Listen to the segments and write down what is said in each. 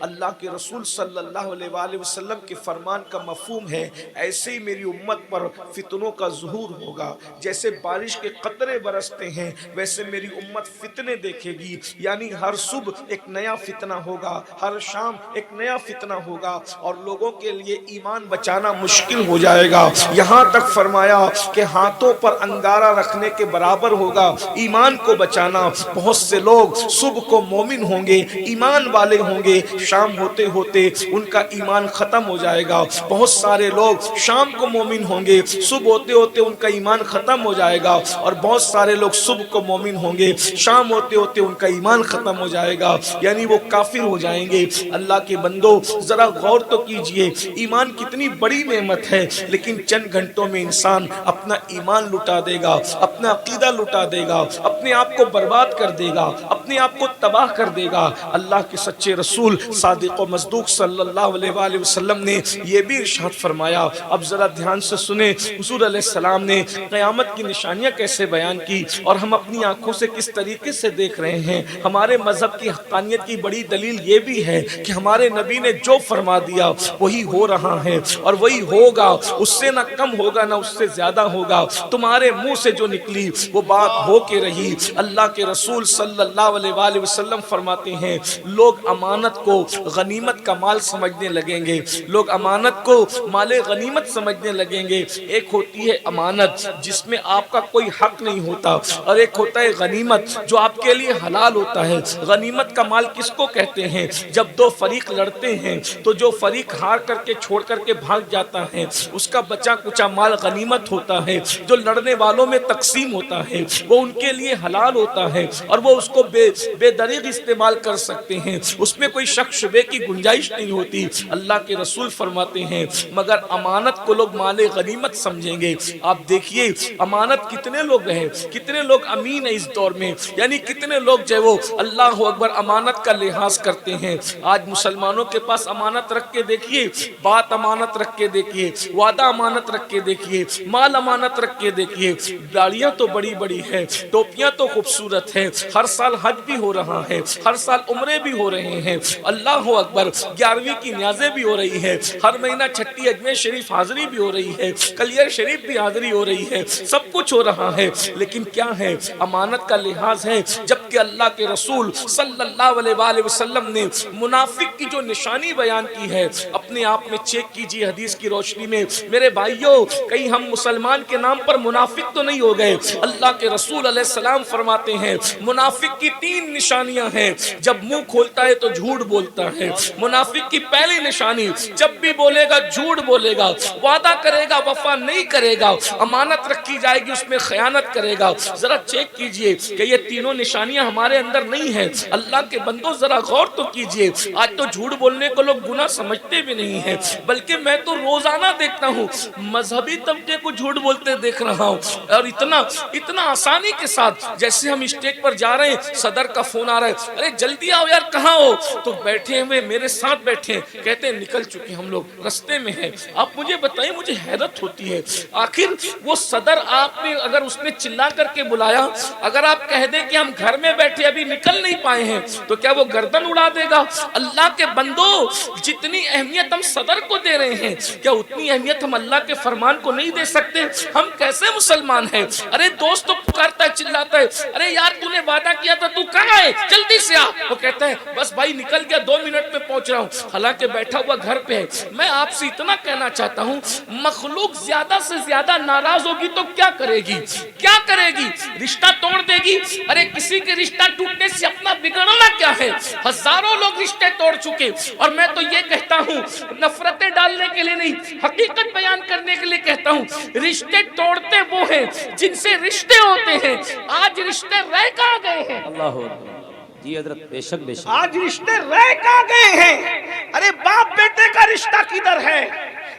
اللہ کے رسول صلی اللہ علیہ وآلہ وسلم کے فرمان کا مفہوم ہے ایسے ہی میری امت پر فتنوں کا ظہور ہوگا، جیسے بارش کے قطرے برستے ہیں ویسے میری امت فتنے دیکھے گی، یعنی ہر صبح ایک نیا فتنہ ہوگا، ہر شام ایک نیا فتنہ ہوگا، اور لوگوں کے لیے ایمان بچانا مشکل ہو جائے گا۔ یہاں تک فرمایا کہ ہاتھوں پر انگارہ رکھنے کے برابر ہوگا ایمان کو بچانا۔ بہت سے لوگ صبح کو مومن ہوں گے، ایمان والے ہوں گے، شام ہوتے ہوتے ان کا ایمان ختم ہو جائے گا۔ بہت سارے لوگ شام کو مومن ہوں گے، صبح ہوتے ہوتے ان کا ایمان ختم ہو جائے گا، اور بہت سارے لوگ صبح کو مومن ہوں گے، شام ہوتے ہوتے ان کا ایمان ختم ہو جائے گا، یعنی وہ کافر ہو جائیں گے۔ اللہ کے بندو ذرا غور تو کیجئے، ایمان کتنی بڑی نعمت ہے، لیکن چند گھنٹوں میں انسان اپنا ایمان لٹا دے گا، اپنا عقیدہ لٹا دے گا، اپنے آپ کو برباد کر دے گا، اپنے آپ کو تباہ کر دے گا۔ اللہ کے سچے رسول صادق و مصدوق صلی اللہ علیہ وآلہ وسلم نے یہ بھی ارشاد فرمایا، اب ذرا دھیان سے سنیں، حضور علیہ السلام نے قیامت کی نشانیاں کیسے بیان کی اور ہم اپنی آنکھوں سے کس طریقے سے دیکھ رہے ہیں۔ ہمارے مذہب کی حقانیت کی بڑی دلیل یہ بھی ہے کہ ہمارے نبی نے جو فرما دیا وہی ہو رہا ہے اور وہی ہوگا، اس سے نہ کم ہوگا نہ اس سے زیادہ ہوگا۔ تمہارے منہ سے جو نکلی وہ بات ہو کے رہی۔ اللہ کے رسول صلی اللہ علیہ وآلہ وسلم فرماتے ہیں لوگ امانت کو غنیمت کا مال سمجھنے لگیں گے، لوگ امانت کو مال غنیمت سمجھنے لگیں گے۔ ایک ہوتی ہے امانت جس میں آپ کا کوئی حق نہیں ہوتا، اور ایک ہوتا ہے غنیمت جو آپ کے لیے حلال ہوتا ہے۔ غنیمت کا مال کس کو کہتے ہیں؟ جب دو فریق لڑتے ہیں تو جو فریق ہار کر کے چھوڑ کر کے بھاگ جاتا ہے اس کا بچا کچا مال غنیمت ہوتا ہے، جو لڑنے والوں میں تقسیم ہوتا ہے وہ ان کے لیے حلال ہوتا ہے، اور وہ اس کو بے دریغ استعمال کر سکتے ہیں، اس میں کوئی شک شبے کی گنجائش نہیں ہوتی۔ اللہ کے رسول فرماتے ہیں مگر امانت کو لوگ مال غنیمت سمجھیں گے۔ آپ دیکھیے امانت کتنے لوگ ہیں، کتنے لوگ امین ہیں اس دور میں، یعنی کتنے لوگ جو ہے وہ اللہ اکبر امانت کا لحاظ کرتے ہیں۔ آج مسلمانوں کے پاس امانت رکھ کے دیکھیے، بات امانت رکھ کے دیکھیے، وعدہ امانت رکھ کے دیکھیے، مال امانت رکھ کے دیکھیے، داڑیاں تو بڑی بڑی ہیں، ٹوپیاں تو خوبصورت ہیں، ہر سال حج بھی ہو رہا ہے، ہر سال عمرے بھی ہو رہے ہیں، اللہ اکبر 11ویں کی نیازیں بھی ہو رہی ہے، ہر مہینہ چھٹی اجمیر شریف حاضری بھی ہو رہی ہے، کلیر شریف بھی حاضری ہو رہی ہے، سب کچھ ہو رہا ہے، لیکن کیا ہے؟ امانت کا لحاظ ہے۔ جبکہ اللہ کے رسول صلی اللہ علیہ وآلہ وسلم نے منافق کی جو نشانی بیان کی ہے اپنے آپ میں چیک کیجئے حدیث کی روشنی میں۔ میرے بھائیوں کہیں ہم مسلمان کے نام پر منافق تو نہیں ہو گئے؟ اللہ کے رسول علیہ السلام فرماتے ہیں منافق کی 3 نشانیاں ہیں، جب منہ کھولتا ہے تو جھوٹ بولتا ہے۔ منافق کی پہلی نشانی جب بھی بولے گا جھوٹ بولے گا، وعدہ کرے گا وفا نہیں کرے گا، امانت رکھی جائے گی اس میں خیانت کرے گا۔ ذرا چیک کیجئے کہ یہ تینوں نشانیاں ہمارے اندر نہیں ہیں۔ اللہ کے بندوں ذرا غور تو کیجئے، آج تو جھوٹ بولنے کو لوگ گناہ سمجھتے بھی نہیں ہیں، بلکہ میں تو روزانہ دیکھتا ہوں مذہبی طبقے کو جھوٹ بولتے دیکھ رہا ہوں، اور اتنا آسانی کے ساتھ، جیسے ہم اسٹیج پر جا رہے ہیں صدر کا فون آ رہا ہے، ارے جلدی آؤ یار کہاں ہو؟ تو بیٹھے ہوئے میرے ساتھ بیٹھے ہیں، کہتے ہیں نکل چکے ہم لوگ رستے میں ہیں۔ آپ مجھے بتائیں مجھے حیرت ہوتی ہے، آخر وہ صدر آپ نے اگر اس نے چلا کر کے بلایا، اگر آپ کہہ دیں کہ ہم گھر میں بیٹھے ابھی نکل نہیں پائے ہیں تو کیا وہ گردن اڑا دے گا؟ اللہ کے بندو جتنی اہمیت ہم صدر کو دے رہے ہیں کیا اتنی اہمیت ہم اللہ کے فرمان کو نہیں دے سکتے؟ ہم کیسے مسلمان ہیں؟ ارے دوست تو پکارتا ہے چلاتا ہے، ارے یار تو نے وعدہ کیا تھا تو کہاں ہے؟ جلدی سے آ۔ وہ کہتا ہے بس بھائی نکل گیا 2 منٹ میں پہنچ رہا ہوں، حالانکہ بیٹھا ہوا گھر پہ ہے۔ میں آپ سے اتنا کہنا چاہتا ہوں مخلوق زیادہ سے زیادہ ناراض ہوگی تو کیا کرے گی؟ کیا کرے گی؟ رشتہ توڑ دے گی۔ ارے کسی کے رشتہ ٹوٹنے سے اپنا بگڑنا کیا ہے؟ ہزاروں لوگ رشتے توڑ چکے، اور میں تو یہ کہتا ہوں نفرتیں ڈالنے کے لیے نہیں حقیقت بیان کرنے کے لیے کہتا ہوں، رشتے توڑتے وہ ہیں جن سے رشتے ہوتے ہیں۔ آج رشتے رہ کہاں گئے ہیں؟ اللہ جی حضرت بے شک بے شک، آج رشتے رہ کہاں گئے ہیں؟ ارے باپ بیٹے کا رشتہ کدھر ہے؟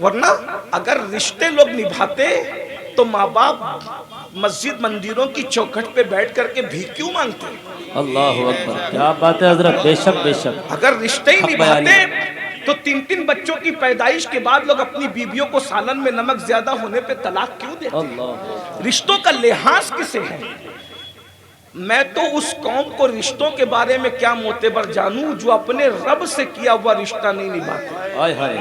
ورنہ اگر رشتے لوگ نبھاتے تو ماں باپ مسجد مندروں کی چوکھٹ پہ بیٹھ کر کے بھیک کیوں مانگتے؟ اللہ اکبر، کیا بات ہے حضرت، بے شک بے شک. اگر رشتے ہی حق نبھاتے بیانی. تو 3 بچوں کی پیدائش کے بعد لوگ اپنی بیویوں کو سالن میں نمک زیادہ ہونے پہ طلاق کیوں دیتے؟ اللہ رشتوں کا لحاظ کسے ہے؟ میں تو اس قوم کو رشتوں کے بارے میں کیا معتبر جانوں جو اپنے رب سے کیا ہوا رشتہ نہیں نبھاتے. ہائے ہائے.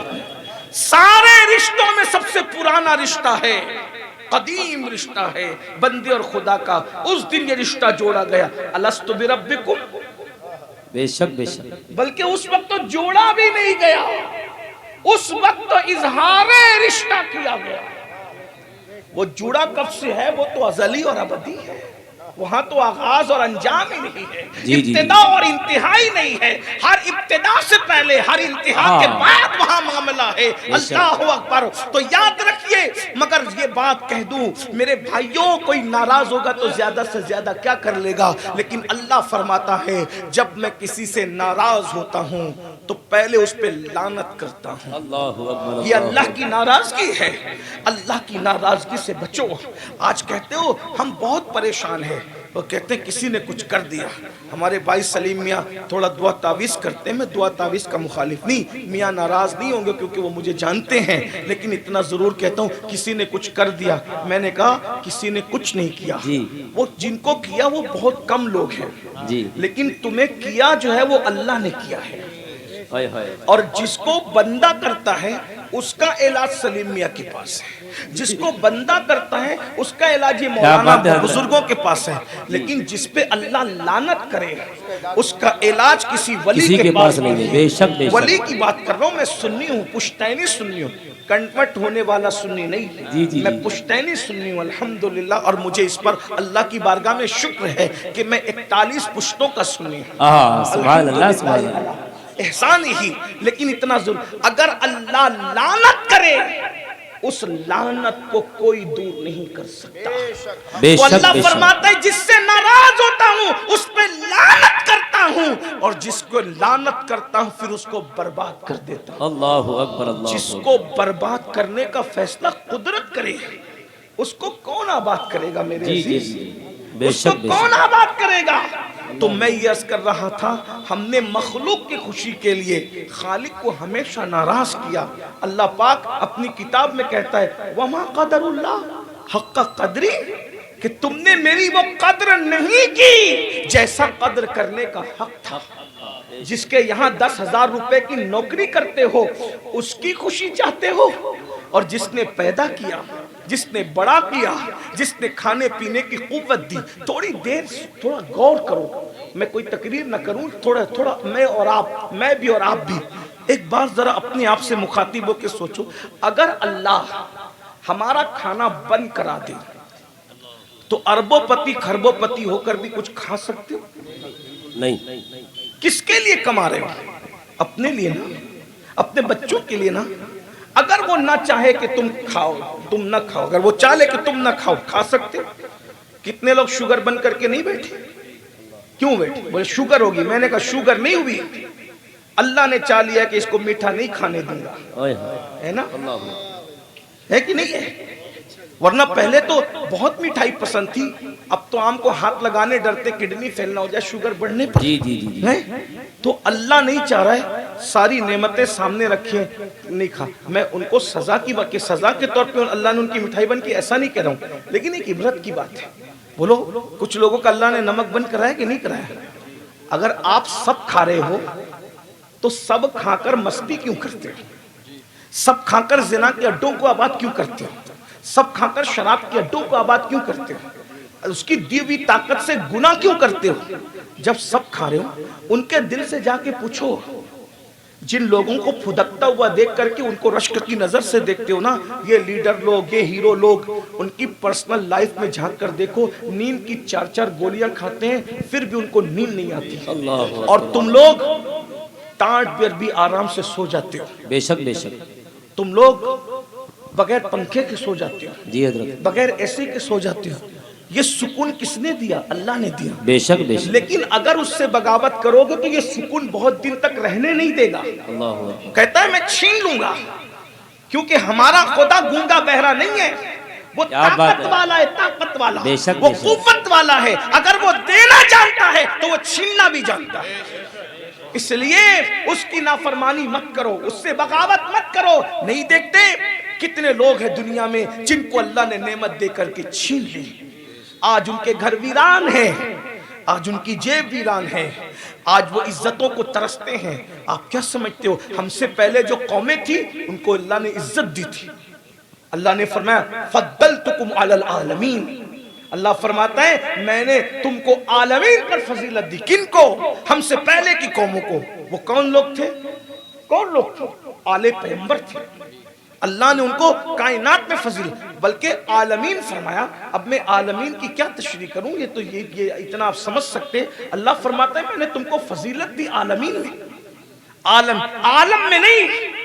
سارے رشتوں میں سب سے پرانا رشتہ ہے، قدیم رشتہ ہے بندے اور خدا کا. اس دن یہ رشتہ جوڑا گیا. الستُ بربکم، بے شک بے شک. بلکہ اس وقت تو جوڑا بھی نہیں گیا، اس وقت تو اظہار رشتہ کیا گیا. وہ جوڑا کب سے ہے؟ وہ تو ازلی اور ابدی ہے. وہاں تو آغاز اور انجام ہی نہیں ہے، ابتدا اور انتہا ہی نہیں ہے. ہر ابتدا سے پہلے ہر انتہا کے بعد وہاں معاملہ ہے. اللہ اکبر. تو یاد رکھیے، مگر یہ بات کہہ دوں میرے بھائیوں، کوئی ناراض ہوگا تو زیادہ سے زیادہ کیا کر لے گا، لیکن اللہ فرماتا ہے جب میں کسی سے ناراض ہوتا ہوں تو پہلے اس پہ لعنت کرتا ہوں. اللہ اکبر. یہ اللہ کی ناراضگی ہے. اللہ کی ناراضگی سے بچو. آج کہتے ہو ہم بہت پریشان ہیں، وہ کہتے ہیں کسی نے کچھ کر دیا. ہمارے بھائی سلیم میاں تھوڑا دعا تعویذ کرتے ہیں. میں دعا تعویذ کا مخالف نہیں، میاں ناراض نہیں ہوں گے کیونکہ وہ مجھے جانتے ہیں، لیکن اتنا ضرور کہتا ہوں کسی نے کچھ کر دیا. میں نے کہا کسی نے کچھ نہیں کیا. وہ جن کو کیا وہ بہت کم لوگ ہیں، لیکن تمہیں کیا جو ہے وہ اللہ نے کیا ہے. اور جس کو بندہ کرتا ہے اس کا علاج سلیم میاں کے پاس ہے، جس کو بندہ کرتا ہے اس کا علاج یہ مولانا بزرگوں کے پاس ہے. لیکن جس پہ اللہ لعنت کرے اس کا علاج کسی ولی کے پاس نہیں ہے. بے شک بے شک. ولی کی بات کر رہا ہوں. میں سنی ہوں، پشتینی سنی ہوں، کنورٹ ہونے والا سنی نہیں. میں پشتینی سنی ہوں الحمدللہ. اور مجھے اس پر اللہ کی بارگاہ میں شکر ہے کہ میں 41 پشتوں کا سنی ہوں. سبحان اللہ سبحان اللہ. احسان ہی. لیکن اتنا ضرور، اگر اللہ لعنت کرے اس لعنت کو کوئی دور نہیں کر سکتا. تو اللہ فرماتا ہے جس سے ناراض ہوتا ہوں اس پہ لعنت کرتا ہوں، اور جس کو لعنت کرتا ہوں پھر اس کو برباد کر دیتا ہوں. اللہ اکبر. اللہ جس کو برباد کرنے کا فیصلہ قدرت کرے اس کو کون آباد کرے گا میرے عزیز؟ اس کو کون آباد کرے گا؟ تو میں یہ عرض کر رہا تھا ہم نے مخلوق کی خوشی کے لیے خالق کو ہمیشہ ناراض کیا. اللہ پاک اپنی کتاب میں کہتا ہے وَمَا قَدَرُ اللَّهِ حَقَّ قَدْرِ، کہ تم نے میری وہ قدر نہیں کی جیسا قدر کرنے کا حق تھا. جس کے یہاں 10,000 روپے کی نوکری کرتے ہو اس کی خوشی چاہتے ہو، اور جس نے پیدا کیا، جس نے بڑا کیا، جس نے کھانے پینے کی قوت دی. تھوڑی دیر تھوڑا غور کرو، میں کوئی تقریر نہ کروں، تھوڑا میں اور آپ، میں بھی اور آپ بھی ایک بار ذرا اپنے آپ سے مخاطب ہو کے سوچو. اگر اللہ ہمارا کھانا بند کرا دے تو اربوں پتی خربوں پتی ہو کر بھی کچھ کھا سکتے ہو؟ نہیں. کس کے لیے کما رہے ہو؟ اپنے لیے نا، اپنے بچوں کے لیے نا. اگر وہ نہ چاہے کہ تم کھاؤ تم نہ کھاؤ، اگر وہ چاہے کہ تم نہ کھاؤ، کھا سکتے ہو؟ کتنے لوگ شوگر بن کر کے نہیں بیٹھے؟ کیوں بیٹھے؟ بولے شوگر ہوگی. میں نے کہا شوگر نہیں ہوئی، اللہ نے چاہ لیا کہ اس کو میٹھا نہیں کھانے دوں گا. ہے نا؟ ہے کہ نہیں ہے؟ ورنہ پہلے تو بہت مٹھائی پسند تھی، اب تو آم کو ہاتھ لگانے ڈرتے کڈنی فیل نہ ہو جائے، شوگر بڑھنے پر. تو اللہ نہیں چاہ رہا ہے ساری نعمتیں سامنے رکھیں نہیں کھا. میں ان کو سزا کی سزا کے طور پہ اللہ نے ان کی مٹھائی بن کی ایسا نہیں کہہ رہا ہوں، لیکن ایک عبرت کی بات ہے. بولو کچھ لوگوں کا اللہ نے نمک بند کرایا کہ نہیں کرایا؟ اگر آپ سب کھا رہے ہو تو سب کھا کر مستی کیوں کرتے ہو؟ سب کھا کر زنا کے اڈوں کو آباد کیوں کرتے ہو؟ سب کھا کر شراب کے اڈوں کو آباد کیوں کرتے ہو؟ اس کی دی ہوئی طاقت سے گناہ کیوں کرتے ہو؟ جب سب کھا رہے ہو ان کے دل سے جا کے پوچھو. جن لوگوں کو پھدکتا ہوا دیکھ کر کے ان کو رشک کی نظر سے دیکھتے ہو نا، یہ لیڈر لوگ، یہ ہیرو لوگ، ان کی پرسنل لائف میں جھانک کر دیکھو، نیند کی 4 گولیاں کھاتے ہیں پھر بھی ان کو نیند نہیں آتی. اور تم لوگ ٹانٹ پر بھی آرام سے سو جاتے ہو. بے شک بے شک. تم لوگ بغیر پنکھے کے سو جاتے ہو، جی حضرت، بغیر ایسی کے سو جاتے ہو. یہ سکون کس نے دیا؟ اللہ نے دیا. بے شک بے شک. لیکن اگر اس سے بغاوت کرو گے تو یہ سکون بہت دن تک رہنے نہیں دے گا. اللہ کہتا ہے میں چھین لوں گا. کیونکہ ہمارا خدا گونگا بہرا نہیں ہے، وہ طاقت والا ہے، طاقت والا، وہ قوت والا ہے، اگر وہ دینا جانتا ہے تو وہ چھیننا بھی جانتا ہے۔ اس لیے اس کی نافرمانی مت کرو، اس سے بغاوت مت کرو۔ نہیں دیکھتے کتنے لوگ ہیں دنیا میں جن کو اللہ نے نعمت دے کر کے چھین لی، آج ان کے گھر ویران ہیں، آج ان کی جیب ویران ہے، آج وہ عزتوں کو ترستے ہیں۔ آپ کیا سمجھتے ہو ہم سے پہلے جو قومیں تھی ان کو اللہ نے عزت دی تھی؟ اللہ نے فرمایا فضلتکم علی العالمین، اللہ فرماتا ہے میں نے تم کو عالمین پر فضیلت دی۔ کن کو؟ ہم سے پہلے کی قوموں کو۔ وہ کون لوگ تھے؟ کون لوگ تھے؟ آل پیغمبر تھے۔ اللہ نے ان کو کائنات میں فضیلت، بلکہ عالمین فرمایا۔ اب میں عالمین کی کیا تشریح کروں، یہ تو یہ اتنا آپ سمجھ سکتے۔ اللہ فرماتا ہے میں نے تم کو فضیلت دی عالمین میں، عالم میں نہیں،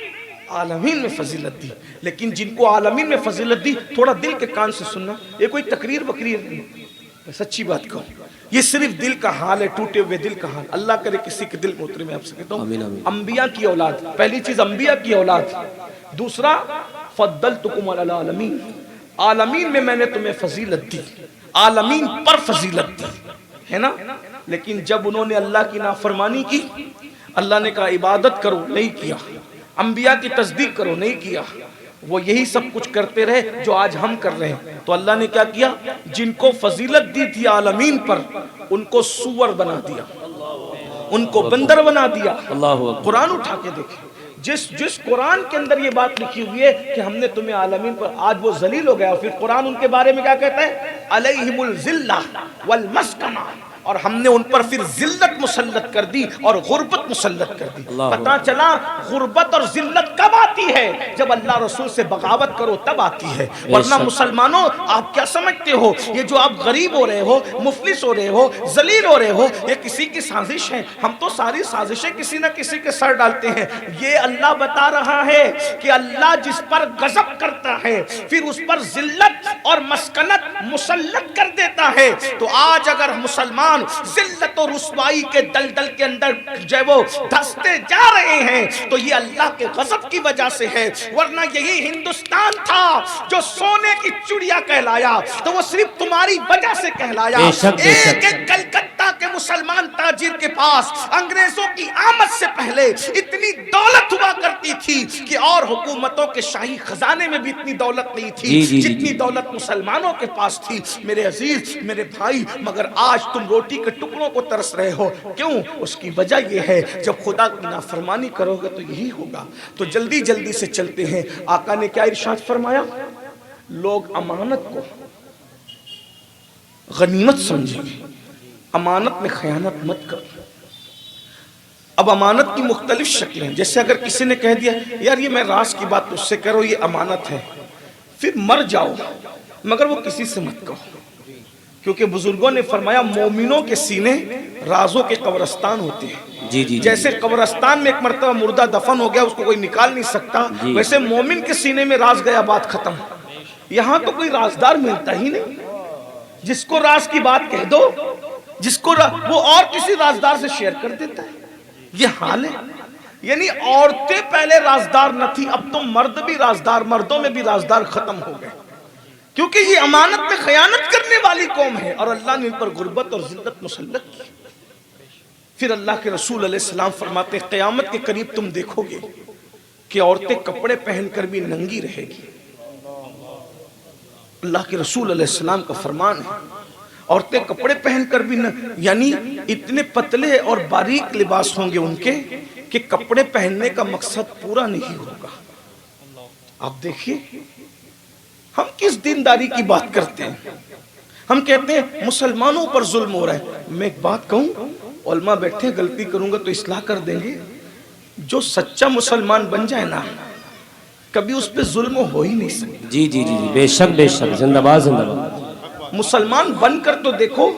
عالمین میں فضیلت دی۔ لیکن جن کو عالمین میں فضیلت دی، تھوڑا دل کے کان سے سننا، یہ کوئی تقریر وقریر نہیں، میں سچی بات کہوں، یہ صرف دل کا حال ہے، ٹوٹے ہوئے دل کا حال۔ اللہ کرے کسی کے دل میں اترے۔ میں آپ سے کہتا ہوں انبیاء کی اولاد، پہلی چیز انبیاء کی اولاد، دوسرا فضلتکم علی العالمین، عالمین میں نے تمہیں فضیلت دی، عالمین پر فضیلت دی، ہے نا؟ لیکن جب انہوں نے اللہ کی نافرمانی کی، اللہ نے کہا عبادت کرو، نہیں کیا، انبیاء کی تصدیق کرو، نہیں کیا، وہ یہی سب کچھ کرتے رہے جو آج ہم کر رہے ہیں۔ تو اللہ نے کیا کیا؟ جن کو فضیلت دی تھی عالمین پر، ان کو سور بنا دیا، ان کو بندر بنا دیا۔ قرآن اٹھا کے دیکھیں، جس قرآن کے اندر یہ بات لکھی ہوئی ہے کہ ہم نے تمہیں عالمین پر، آج وہ ذلیل ہو گیا۔ پھر قرآن ان کے بارے میں کیا کہتا ہے؟ علیہم الذلہ والمسکنہ، اور ہم نے ان پر پھر ذلت مسلط کر دی اور غربت مسلط کر دی۔ پتہ چلا غربت اور ذلت کب آتی ہے؟ جب اللہ رسول سے بغاوت کرو تب آتی ہے، ورنہ مسلمانوں آپ کیا سمجھتے ہو یہ جو آپ غریب ہو رہے ہو، مفلس ہو رہے ہو، ذلیل ہو رہے ہو، یہ کسی کی سازش ہے؟ ہم تو ساری سازشیں کسی نہ کسی کے سر ڈالتے ہیں۔ یہ اللہ بتا رہا ہے کہ اللہ جس پر غضب کرتا ہے پھر اس پر ذلت اور مسکنت مسلط کر دیتا ہے۔ تو آج اگر مسلمان ذلت و رسوائی کے دلدل کے اندر جو وہ دھستے جا رہے ہیں تو یہ اللہ کے غضب کی وجہ سے ہے، ورنہ یہی ہندوستان تھا جو سونے کی چڑیا کہلایا تو وہ صرف تمہاری وجہ سے کہلایا۔ ایک کلکتہ کے مسلمان تاجر کے پاس انگریزوں کی آمد سے پہلے اتنی دولت ہوا کرتی تھی کہ اور حکومتوں کے شاہی خزانے میں بھی اتنی دولت نہیں تھی جتنی دولت مسلمانوں کے پاس تھی۔ میرے عزیز، میرے بھائی، مگر آج تم روٹی کے ٹکڑوں کو ترس رہے ہو، کیوں؟ اس کی وجہ یہ ہے جب خدا کی نافرمانی کرو گے تو یہی ہوگا۔ تو جلدی جلدی سے چلتے ہیں۔ آقا نے کیا ارشاد فرمایا؟ لوگ امانت کو غنیمت سمجھیں، امانت میں خیانت مت کرو۔ اب امانت کی مختلف شکلیں، جیسے اگر کسی نے کہہ دیا یار یہ میں راز کی بات تجھ سے کہہ رہا ہوں، یہ امانت ہے، پھر مر جاؤ مگر وہ کسی سے مت کہو، کیونکہ بزرگوں نے فرمایا مومنوں کے سینے رازوں کے قبرستان ہوتے ہیں۔ جیسے قبرستان میں ایک مرتبہ مردہ دفن ہو گیا اس کو کوئی نکال نہیں سکتا، ویسے مومن کے سینے میں راز گیا بات ختم۔ یہاں تو کوئی رازدار ملتا ہی نہیں، جس کو راز کی بات کہہ دو جس کو وہ اور کسی رازدار سے شیئر کر دیتا ہے۔ یہ حال ہے، یعنی عورتیں پہلے رازدار نہ تھی، اب تو مرد بھی رازدار، مردوں میں بھی رازدار ختم ہو گئے، کیونکہ یہ امانت میں خیانت کرنے والی قوم ہے اور اللہ نے ان پر غربت اور ذلت مسلط کی۔ پھر اللہ کے رسول علیہ السلام فرماتے ہیں قیامت کے قریب تم دیکھو گے کہ عورتیں کپڑے پہن کر بھی ننگی رہے گی۔ اللہ کے رسول علیہ السلام کا فرمان ہے عورتیں کپڑے پہن کر بھی یعنی اتنے پتلے اور باریک لباس ہوں گے ان کے کہ کپڑے پہننے کا مقصد پورا نہیں ہوگا۔ آپ دیکھیے ہم کس دینداری کی بات کرتے ہیں، ہم کہتے ہیں مسلمانوں پر ظلم ہو رہا ہے۔ میں ایک بات کہوں، علماء بیٹھے غلطی کروں گا تو اصلاح کر دیں گے، جو سچا مسلمان بن جائے نا کبھی اس پہ ظلم ہو ہی نہیں سکتا۔ جی جی جی بے شک بے شک، زندہ باد زندہ باد۔ مسلمان بن کر تو دیکھو،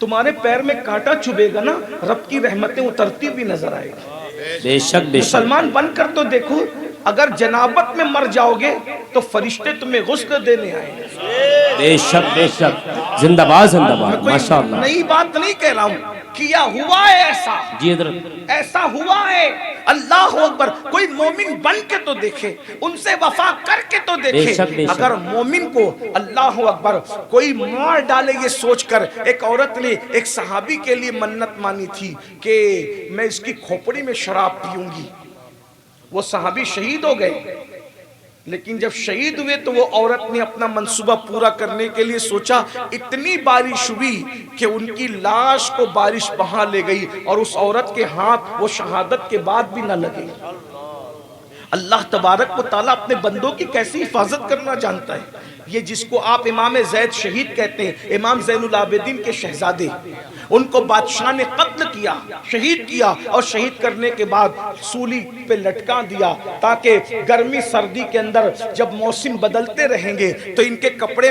تمہارے پیر میں کانٹا چبھے گا نا رب کی رحمتیں اترتی بھی نظر آئے گی۔ بے شک بے شک۔ مسلمان بن کر تو دیکھو، اگر جنابت میں مر جاؤ گے تو فرشتے تمہیں غسل دینے آئیں گے. بے شک زندہ باد کوئی ماشاءاللہ. نئی بات نہیں کہہ رہا ہوں, کیا ہوا ہے ایسا, جی حضرت ایسا ہوا ہے. اللہ اکبر. کوئی مومن بن کے تو دیکھے, ان سے وفا کر کے تو بے دیکھے. شک. اگر مومن کو اللہ اکبر کوئی مار ڈالے یہ سوچ کر. ایک عورت نے ایک صحابی کے لیے منت مانی تھی کہ میں اس کی کھوپڑی میں شراب پیوں گی. وہ صحابی شہید ہو گئے, لیکن جب شہید ہوئے تو وہ عورت نے اپنا منصوبہ پورا کرنے کے لیے سوچا. اتنی بارش ہوئی کہ ان کی لاش کو بارش بہا لے گئی, اور اس عورت کے ہاتھ وہ شہادت کے بعد بھی نہ لگے. اللہ تبارک و تعالیٰ اپنے بندوں کی کیسی حفاظت کرنا جانتا ہے. یہ جس کو آپ امام زید شہید کہتے ہیں, امام زین العابدین کے شہزادے, ان کو بادشاہ نے قتل کیا, شہید کیا, اور شہید کرنے کے بعد سولی پہ لٹکا دیا تاکہ گرمی سردی کے اندر جب موسم بدلتے رہیں گے تو ان کے کپڑے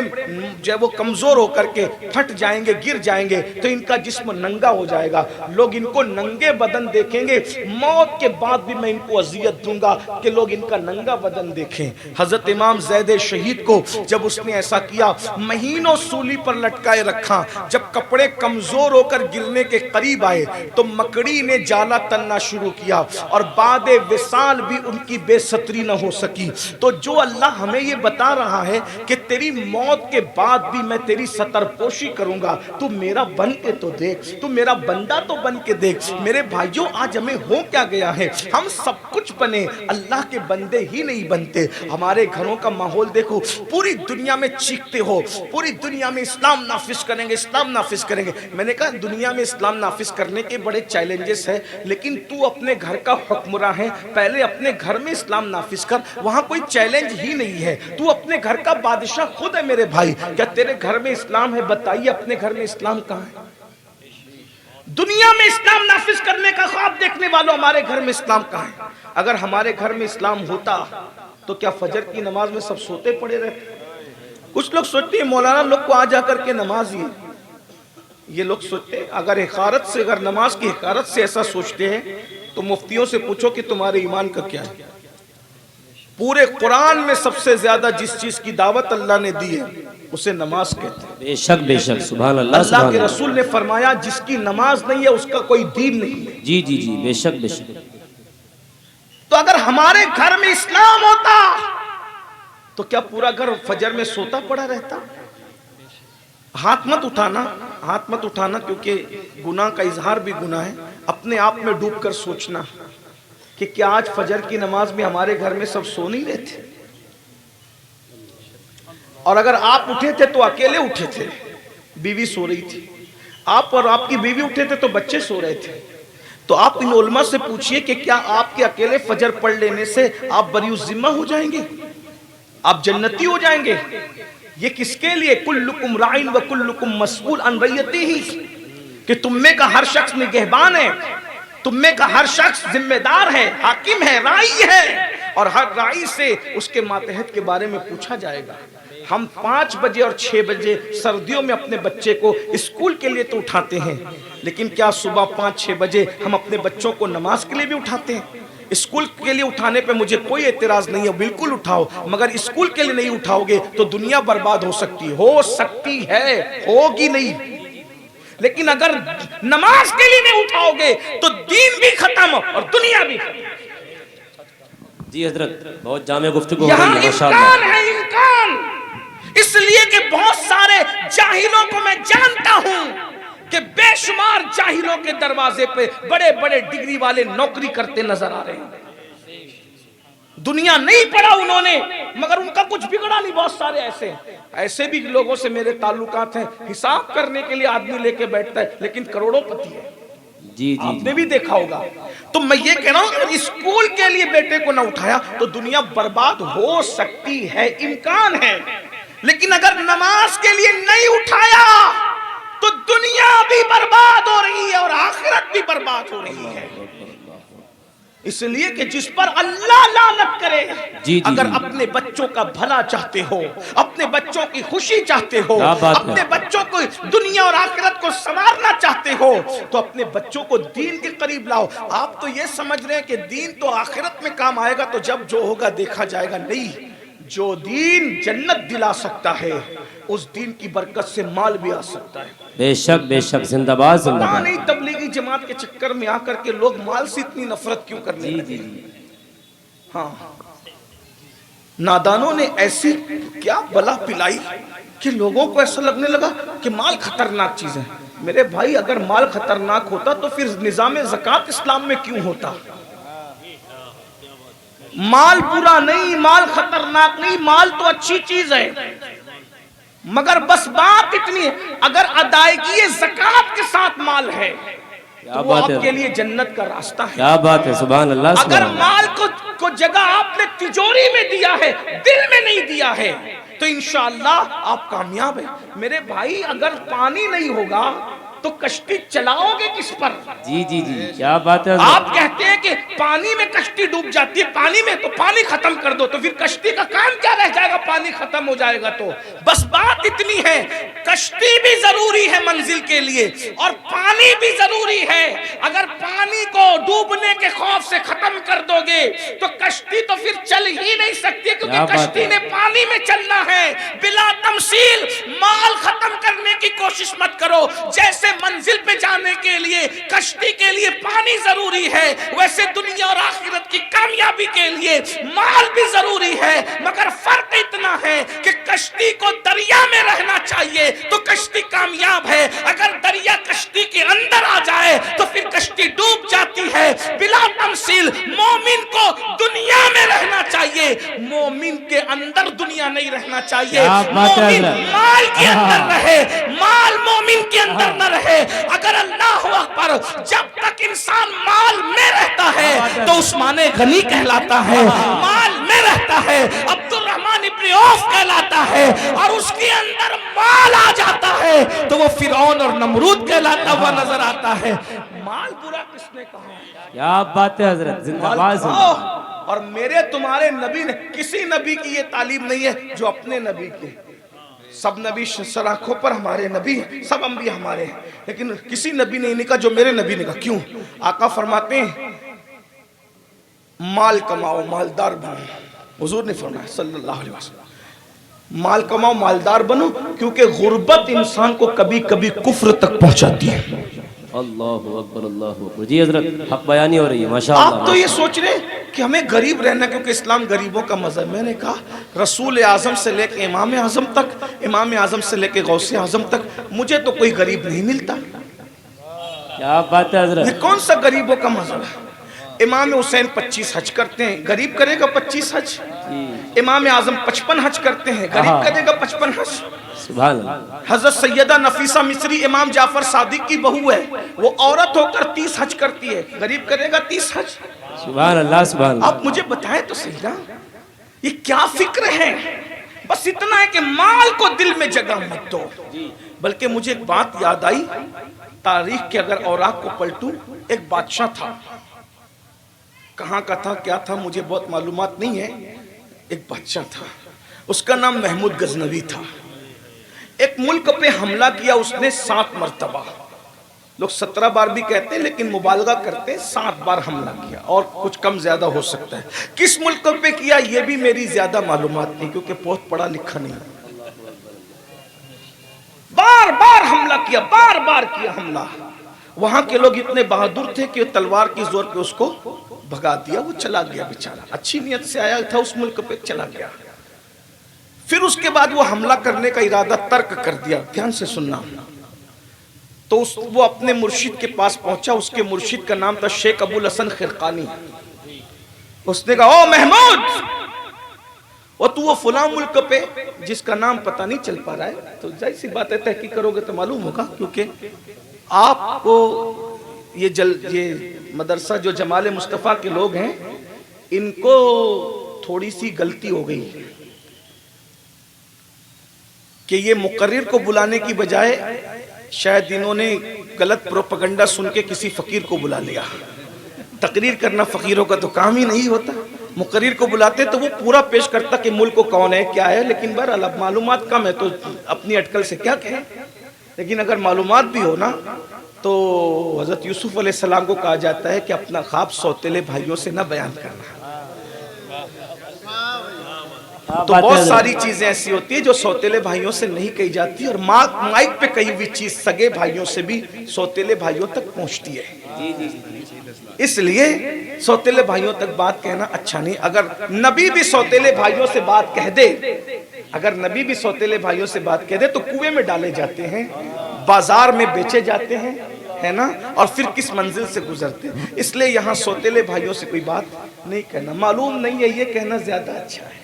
جب وہ کمزور ہو کر کے پھٹ جائیں گے, گر جائیں گے, تو ان کا جسم ننگا ہو جائے گا. لوگ ان کو ننگے بدن دیکھیں گے, موت کے بعد بھی میں ان کو اذیت دوں گا کہ لوگ ان کا ننگا بدن دیکھیں. حضرت امام زید شہید کو جب اس نے ایسا کیا, مہینوں سولی پر لٹکائے رکھا. جب کپڑے کمزور ہو کر گرنے کے قریب آئے تو مکڑی نے جالا تننا شروع کیا, اور بعد وصال بھی ان کی بے ستری نہ ہو سکی. تو جو اللہ ہمیں یہ بتا رہا ہے کہ تیری موت کے بعد بھی میں تیری ستر پوشی کروں گا, تو میرا بن کے تو دیکھ, تو میرا بندہ تو بن کے دیکھ. میرے بھائیوں, آج ہمیں ہو کیا گیا ہے, ہم سب کچھ بنے, اللہ کے بندے ہی نہیں بنتے. ہمارے گھروں کا ماحول دیکھو, پوری دنیا میں چیختے ہو, پوری دنیا میں اسلام نافذ کریں گے, اسلام نافذ کریں گے. میں نے کہا دنیا میں اسلام نافذ کرنے کے بڑے چیلنجز ہیں, لیکن تو اپنے گھر کا حکمراں ہے, پہلے اپنے گھر میں اسلام نافذ کر, وہاں کوئی چیلنج ہی نہیں ہے. تو اپنے گھر کا بادشاہ خود ہے میرے بھائی. کیا تیرے گھر میں اسلام ہے؟ بتائیے اپنے گھر میں اسلام کہاں ہے؟ دنیا میں اسلام نافذ کرنے کا خواب دیکھنے والوں, ہمارے گھر میں اسلام کہاں ہے؟ اگر ہمارے گھر میں اسلام ہوتا تو کیا فجر کی نماز میں سب سوتے پڑے رہتے؟ کچھ لوگ سوچتے ہیں مولانا لوگ کو آ جا کر کے نماز ہی, یہ لوگ سوچتے ہیں اگر حقارت سے, اگر نماز کی حقارت سے ایسا سوچتے ہیں تو مفتیوں سے پوچھو کہ تمہارے ایمان کا کیا ہے. پورے قرآن میں سب سے زیادہ جس چیز کی دعوت اللہ نے دی ہے اسے نماز کہتے ہیں. بے شک سبحان اللہ. اللہ کے رسول نے فرمایا جس کی نماز نہیں ہے اس کا کوئی دین نہیں ہے. جی بے شک. تو اگر ہمارے گھر میں اسلام ہوتا تو کیا پورا گھر فجر میں سوتا پڑا رہتا؟ ہاتھ مت اٹھانا, کیونکہ گناہ کا اظہار بھی گناہ ہے. اپنے آپ میں ڈوب کر سوچنا کہ کیا آج فجر کی نماز میں ہمارے گھر میں سب سو نہیں رہے تھے؟ اور اگر آپ اٹھے تھے تو اکیلے اٹھے تھے, بیوی سو رہی تھی. آپ اور آپ کی بیوی اٹھے تھے تو بچے سو رہے تھے. تو آپ ان علماء سے پوچھئے کہ کیا آپ کے اکیلے فجر پڑھ لینے سے آپ بری الذمہ ہو جائیں گے, آپ جنتی ہو جائیں گے؟ یہ کس کے لیے؟ کلکم راعٍ وکلکم مسئول عن رعیتہ, کہ تم میں کا ہر شخص نگہبان ہے, تم میں کا ہر شخص ذمہ دار ہے, حاکم ہے, راعی ہے, اور ہر راعی سے اس کے ماتحت کے بارے میں پوچھا جائے گا. ہم 5 بجے اور 6 بجے سردیوں میں اپنے بچے کو اسکول کے لیے تو اٹھاتے ہیں, لیکن کیا صبح 5-6 بجے ہم اپنے بچوں کو نماز کے لیے بھی اٹھاتے ہیں؟ اسکول کے لیے اٹھانے پہ مجھے کوئی اعتراض نہیں ہے, بالکل اٹھاؤ, مگر اسکول کے لیے نہیں اٹھاؤ گے تو دنیا برباد ہو سکتی ہے, ہوگی نہیں. لیکن اگر نماز کے لیے نہیں اٹھاؤ گے تو دین بھی ختم اور دنیا بھی ختم. جی حضرت بہت جامع گفتگو ہو یہاں رہی ہے امکان ہے, امکان, اس لیے کہ بہت سارے جاہلوں کو میں جانتا ہوں کہ بے شمار جاہلوں کے دروازے پہ بڑے بڑے ڈگری والے نوکری کرتے نظر آ رہے ہیں. دنیا نہیں پڑھا انہوں نے مگر ان کا کچھ بگڑا نہیں. بہت سارے ایسے بھی لوگوں سے میرے تعلقات ہیں, حساب کرنے کے لیے آدمی لے کے بیٹھتا ہے لیکن کروڑوں پتی ہے. جی آپ نے بھی دیکھا ہوگا. تو میں یہ کہہ رہا ہوں اگر اسکول کے لیے بیٹے کو نہ اٹھایا تو دنیا برباد ہو سکتی ہے, امکان ہے. لیکن اگر نماز کے لیے نہیں اٹھایا تو دنیا بھی برباد ہو رہی ہے اور آخرت بھی برباد ہو رہی ہے. اس لیے کہ جس پر اللہ لعنت کرے، جی اگر اپنے بچوں کا بھلا چاہتے ہو، اپنے بچوں کی خوشی چاہتے ہو، اپنے بچوں کو دنیا اور آخرت کو سنوارنا چاہتے ہو، تو اپنے بچوں کو دین کے قریب لاؤ۔ آپ تو یہ سمجھ رہے ہیں کہ دین تو آخرت میں کام آئے گا، تو جب جو ہوگا دیکھا جائے گا۔ نہیں، جو دین جنت دلا سکتا ہے، اس دین کی برکت سے مال بھی آ سکتا ہے۔ بے شک زندہ باد زندہ پتہ باد۔ نہیں تبلیغی جماعت کے چکر میں آ کر کے لوگ مال سے اتنی نفرت کیوں کرنے لگے۔ ہاں، نادانوں نے ایسی کیا بلا پلائی کہ لوگوں کو ایسا لگنے لگا کہ مال خطرناک چیز ہے۔ میرے بھائی، اگر مال خطرناک ہوتا تو پھر نظام زکوٰۃ اسلام میں کیوں ہوتا؟ مال برا نہیں، مال خطرناک نہیں، مال تو اچھی چیز ہے، مگر بس بات اتنی ہے، اگر ادائیگی زکوٰۃ کے ساتھ مال ہے تو وہ آپ کے لیے جنت کا راستہ ہے۔ کیا بات ہے، سبحان اللہ اگر سبحان اللہ۔ مال کو جگہ آپ نے تجوری میں دیا ہے، دل میں نہیں دیا ہے، تو انشاءاللہ آپ کامیاب ہیں۔ میرے بھائی، اگر پانی نہیں ہوگا تو کشتی چلاؤ گے کس پر؟ جی کیا بات ہے۔ آپ کہتے ہیں کہ پانی میں کشتی ڈوب جاتی ہے، پانی میں تو پانی ختم کر دو، تو پھر کشتی کا کام کیا رہ جائے گا؟ پانی ختم ہو جائے گا تو بس بات اتنی ہے، کشتی بھی ضروری ہے منزل کے لیے، اور پانی بھی ضروری ہے۔ اگر پانی کو ڈوبنے کے خوف سے ختم کر دو گے تو کشتی تو پھر چل ہی نہیں سکتی، کیونکہ کشتی نے پانی میں چلنا ہے۔ بلا تمثیل مال ختم کرنے کی کوشش مت کرو۔ جیسے منزل پہ جانے کے لیے کشتی کے لیے پانی ضروری ہے، ویسے دنیا اور آخرت کی کامیابی کے لیے مال بھی ضروری ہے، مگر فرق اتنا ہے کہ کشتی کو دریا میں رہنا چاہیے تو کشتی کامیاب ہے، اگر دریا کشتی کے اندر آ جائے تو پھر کشتی ڈوب جاتی ہے۔ بلا تمثیل مومن کو دنیا میں رہنا چاہیے، مومن کے اندر دنیا نہیں رہنا چاہیے۔ مومن مال کے اندر رہے، مال مومن کے اندر نہ رہے۔ اگر اللہ اکبر، جب تک انسان مال میں رہتا ہے تو عثمان غنی کہلاتا ہے، مال میں رہتا ہے عبد الرحمن ابن عوف کہلاتا ہے، اور اس کے اندر مال آ جاتا ہے تو وہ فرعون اور نمرود کہلاتا ہوا نظر آتا ہے۔ مال برا کس نے کہا؟ کیا بات ہے حضرت، زندہ باد زندہ باد۔ اور میرے تمہارے نبی نے، کسی نبی کی یہ تعلیم نہیں ہے جو اپنے نبی کی۔ سب نبی سراخوں پر ہمارے نبی ہیں، سب انبیاء ہمارے ہیں، لیکن کسی نبی نے نہیں کہا جو میرے نبی نے کہا۔ کیوں؟ آقا فرماتے ہیں مال کماؤ مالدار بنو۔ حضور نے فرمایا صلی اللہ علیہ وسلم مال کماؤ مالدار بنو، کیونکہ غربت انسان کو کبھی کبھی کفر تک پہنچاتی ہے۔ اللہ اکبر اللہ اکبر۔ جی حضرت، حق بیانی ہو رہی ہے ماشاءاللہ۔ آپ تو یہ سوچ رہے ہیں کہ ہمیں غریب رہنا کیونکہ اسلام غریبوں کا مذہب۔ میں نے کہا رسول اعظم سے لے کے امام اعظم تک، امام اعظم سے لے کے غوث اعظم تک مجھے تو کوئی غریب نہیں ملتا۔ کیا بات ہے حضرت۔ یہ کون سا غریبوں کا مذہب ہے؟ امام حسین 25 حج کرتے ہیں، غریب کرے گا 25 حج؟ امام اعظم 55 حج کرتے ہیں، غریب کرے گا 55 حج؟ سبحان اللہ۔ حضرت سیدہ نفیسہ مصری امام جعفر صادق کی بہو ہے، وہ عورت ہو کر 30 حج کرتی ہے، غریب کرے گا 30 حج؟ سبحان اللہ سبحان اللہ۔ آپ مجھے بتائیں تو صحیح نا، یہ کیا فکر ہے؟ بس اتنا ہے کہ مال کو دل میں جگہ مت دو۔ بلکہ مجھے ایک بات یاد آئی، تاریخ کے اگر اوراق کو پلٹوں، ایک بادشاہ تھا، کہاں کا تھا کیا تھا مجھے بہت معلومات نہیں ہے، ایک بادشاہ تھا، اس کا نام محمود غزنوی تھا۔ ایک ملک پہ حملہ کیا اس نے 7 مرتبہ، لوگ 17 بار بھی کہتے ہیں لیکن مبالغہ کرتے ہیں، 7 بار حملہ کیا، اور کچھ کم زیادہ ہو سکتا ہے۔ کس ملک پہ کیا یہ بھی میری زیادہ معلومات نہیں، کیونکہ بہت پڑھا لکھا نہیں۔ بار بار حملہ کیا، بار بار کیا حملہ۔ وہاں کے لوگ اتنے بہادر تھے کہ تلوار کی زور پہ اس کو بھگا دیا، وہ چلا گیا بیچارہ، اچھی نیت سے آیا تھا اس ملک پہ، چلا گیا۔ پھر اس کے بعد وہ حملہ کرنے کا ارادہ ترک کر دیا۔ دھیان سے سننا، تو وہ اپنے مرشد کے پاس پہنچا، اس کے مرشد کا نام تھا شیخ ابو الحسن خرقانی۔ اس نے کہا او محمود، وہ فلاں ملک پہ جس کا نام پتہ نہیں چل پا رہا ہے، تو ظاہر سی بات ہے تحقیق کرو گے تو معلوم ہوگا، کیونکہ آپ کو یہ مدرسہ جو جمال مصطفیٰ کے لوگ ہیں ان کو تھوڑی سی غلطی ہو گئی کہ یہ مقرر کو بلانے کی بجائے شاید انہوں نے غلط پروپیگنڈا سن کے کسی فقیر کو بلا لیا، تقریر کرنا فقیروں کا تو کام ہی نہیں ہوتا. مقرر کو بلاتے تو وہ پورا پیش کرتا کہ ملک کو کون ہے کیا ہے, لیکن بہرحال اب معلومات کم ہے تو اپنی اٹکل سے کیا کہیں. لیکن اگر معلومات بھی ہو نا تو حضرت یوسف علیہ السلام کو کہا جاتا ہے کہ اپنا خواب سوتیلے بھائیوں سے نہ بیان کرنا. تو بہت ساری چیزیں ایسی ہوتی ہیں جو سوتیلے بھائیوں سے نہیں کہی جاتی, اور مائک پہ کہی ہوئی چیز سگے بھائیوں سے بھی سوتیلے بھائیوں تک پہنچتی ہے. اس لیے سوتیلے بھائیوں تک بات کہنا اچھا نہیں. اگر نبی بھی سوتیلے بھائیوں سے بات کہہ دے, اگر نبی بھی سوتیلے بھائیوں سے بات کہہ دے تو کنویں میں ڈالے جاتے ہیں, بازار میں بیچے جاتے ہیں, ہے نا, اور پھر کس منزل سے گزرتے ہیں. اس لیے یہاں سوتیلے بھائیوں سے کوئی بات نہیں کہنا. معلوم نہیں ہے یہ کہنا زیادہ اچھا ہے,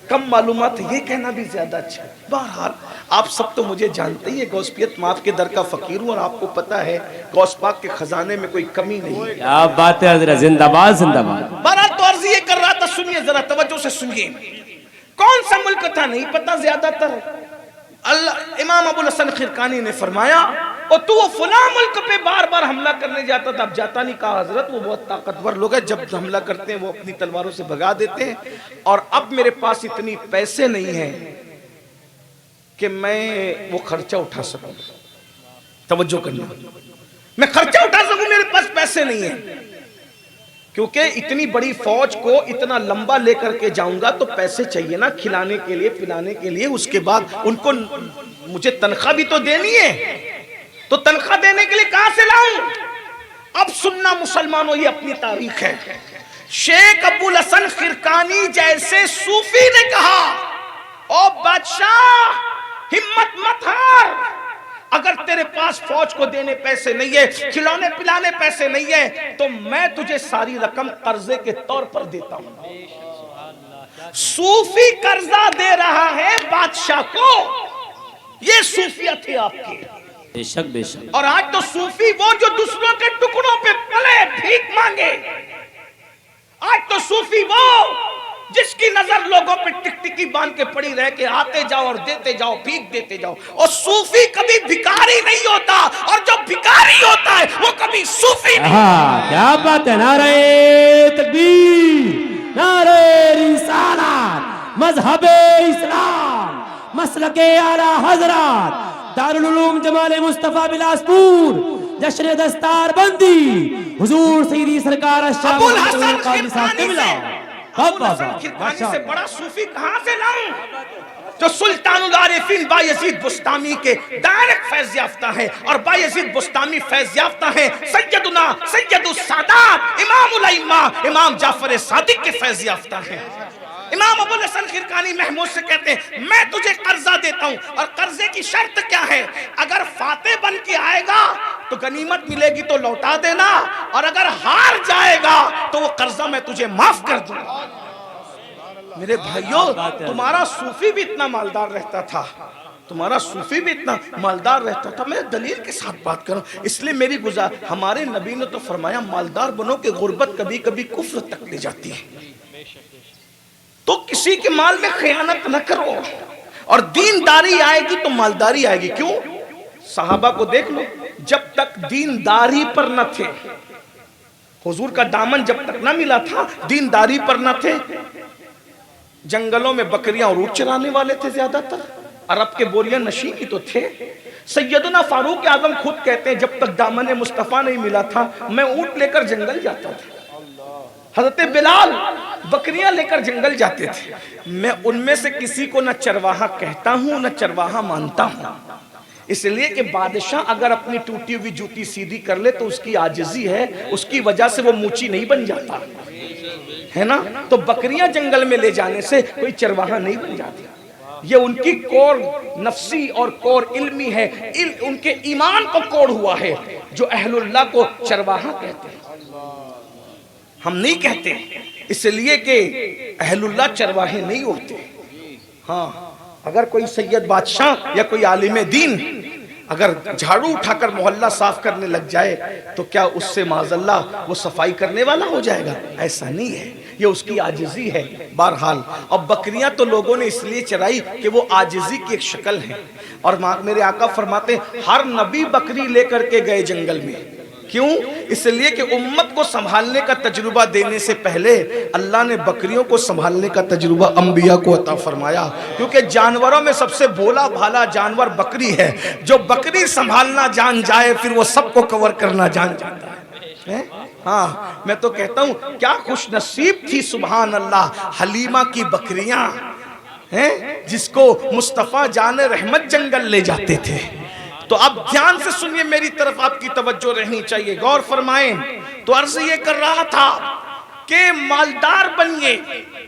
کم معلومات یہ کہنا بھی زیادہ اچھا ہے. بہرحال آپ سب تو مجھے جانتے ہی ہیں, غوثیت ماں کے در کا فقیر ہوں, اور آپ کو پتا ہے غوث پاک کے خزانے میں کوئی کمی نہیں ہے. کیا بات ہے حضرت, زندہ باد زندہ باد. بہرحال تو عرض یہ کر رہا تھا, سنیے ذرا توجہ سے سنیے. کون سا ملک تھا نہیں پتا زیادہ تر. امام ابو الحسن خرقانی نے فرمایا اور تو وہ فلاں ملک پہ بار بار حملہ کرنے جاتا تھا. اب جاتا نہیں, کہا حضرت وہ بہت طاقتور لوگ ہیں, جب حملہ کرتے ہیں وہ اپنی تلواروں سے بھگا دیتے ہیں, اور اب میرے پاس اتنی پیسے نہیں ہیں کہ میں وہ خرچہ اٹھا سکوں. توجہ کرنا, میں خرچہ اٹھا سکوں, میرے پاس پیسے نہیں ہیں, کیونکہ اتنی بڑی فوج کو اتنا لمبا لے کر کے جاؤں گا تو پیسے چاہیے نا, کھلانے کے لیے پلانے کے لیے. اس کے بعد ان کو مجھے تنخواہ بھی تو دینی ہے, تو تنخواہ دینے کے لیے کہاں سے لاؤں. اب سننا مسلمانوں, یہ اپنی تاریخ ہے. شیخ ابو الحسن خرقانی جیسے صوفی نے کہا, او بادشاہ ہمت مت ہار, اگر تیرے پاس فوج کو دینے پیسے نہیں ہے, کھلانے پلانے پیسے نہیں ہے, تو میں تجھے ساری رقم قرضے کے طور پر دیتا ہوں. صوفی قرضہ دے رہا ہے بادشاہ کو, یہ صوفیت تھی آپ کی. بے شک بے شک. اور آج تو صوفی وہ جو دوسروں کے ٹکڑوں پہ پلے بھیک مانگے. آج تو صوفی وہ جس کی نظر لوگوں پہ ٹک ٹکی باندھ کے پڑی رہ کے آتے جاؤ اور دیتے جاؤ, بھیک دیتے جاؤ. اور صوفی کبھی بھکاری نہیں ہوتا, اور جو بھکاری ہوتا ہے وہ کبھی صوفی نہیں. ہاں کیا بات ہے. نعرہ تکبیر, نعرہ رسالت, مذہب اسلام, مسلک اعلی حضرات, دارالعلوم جمال مصطفیٰ بلاسپور, جشن دستار بندی حضور سیدی سرکار ابو الحسن خرقانی سے بڑا صوفی کہاں سے لاؤں, جو سلطان العارفین بایزید بستامی کے ڈائریکٹ فیض یافتہ ہیں, اور بایزید بستامی فیض یافتہ ہیں سیدنا سید السادات امام الائمہ امام جعفر صادق کے فیض یافتہ ہیں. امام ابو الحسن خرقانی محمود سے کہتے ہیں میں تجھے قرضہ دیتا ہوں, اور قرضے کی شرط کیا ہے, اگر فاتح بن کے آئے گا تو غنیمت ملے گی تو لوٹا دینا, اور اگر ہار جائے گا تو وہ قرضہ میں تجھے معاف کر دوں. میرے بھائیوں, تمہارا صوفی بھی اتنا مالدار رہتا تھا, تمہارا صوفی بھی اتنا مالدار رہتا تھا. میں دلیل کے ساتھ بات کروں, اس لیے میری ہمارے نبی نے تو فرمایا مالدار بنو کہ غربت کبھی کبھی کفر تک لے جاتی ہے. تو کسی کے مال میں خیانت نہ کرو, اور دینداری آئے گی تو مالداری آئے گی. کیوں؟ صحابہ کو دیکھ لو, جب تک دینداری پر نہ تھے, حضور کا دامن جب تک نہ ملا تھا, دینداری پر نہ تھے, جنگلوں میں بکریاں اور اونٹ چرانے والے تھے زیادہ تر, عرب کے بوریاں نشین ہی تو تھے. سیدنا فاروق اعظم خود کہتے ہیں جب تک دامن مصطفیٰ نہیں ملا تھا میں اونٹ لے کر جنگل جاتا تھا. حضرت بلال بکریاں لے کر جنگل جاتے تھے. میں ان میں سے کسی کو نہ چرواہا کہتا ہوں نہ چرواہا مانتا ہوں, اس لیے کہ بادشاہ اگر اپنی ٹوٹی ہوئی جوتی سیدھی کر لے تو اس کی عاجزی ہے, اس کی وجہ سے وہ موچی نہیں بن جاتا ہے نا. تو بکریاں جنگل میں لے جانے سے کوئی چرواہا نہیں بن جاتا. یہ ان کی کور نفسی اور کور علمی ہے, ان کے ایمان کو کوڑ ہوا ہے جو اہل اللہ کو چرواہا کہتے ہیں. ہم نہیں کہتے, اس لیے کہ اہل اللہ چرواہے نہیں ہوتے. ہاں اگر کوئی سید بادشاہ یا کوئی عالم دین اگر جھاڑو اٹھا کر محلہ صاف کرنے لگ جائے تو کیا اس سے معاذ اللہ وہ صفائی کرنے والا ہو جائے گا؟ ایسا نہیں ہے, یہ اس کی عاجزی ہے. بہرحال اب بکریاں تو لوگوں نے اس لیے چرائی کہ وہ عاجزی کی ایک شکل ہے, اور میرے آقا فرماتے ہیں ہر نبی بکری لے کر کے گئے جنگل میں, کیوں؟ اس لیے کہ امت کو سنبھالنے کا تجربہ دینے سے پہلے اللہ نے بکریوں کو سنبھالنے کا تجربہ انبیاء کو عطا فرمایا، کیونکہ جانوروں میں سب سے بھولا بھالا جانور بکری ہے۔ جو بکری سنبھالنا جان جائے پھر وہ سب کو کور کرنا جان جاتا ہے۔ ہاں میں تو کہتا ہوں کیا خوش نصیب تھی سبحان اللہ حلیمہ کی بکریاں، جس کو مصطفیٰ جان رحمت جنگل لے جاتے تھے۔ تو اب دھیان سے سنیے، میری طرف آپ کی توجہ رہنی چاہیے، غور فرمائیں۔ تو عرض یہ کر رہا تھا کہ مالدار بنیے،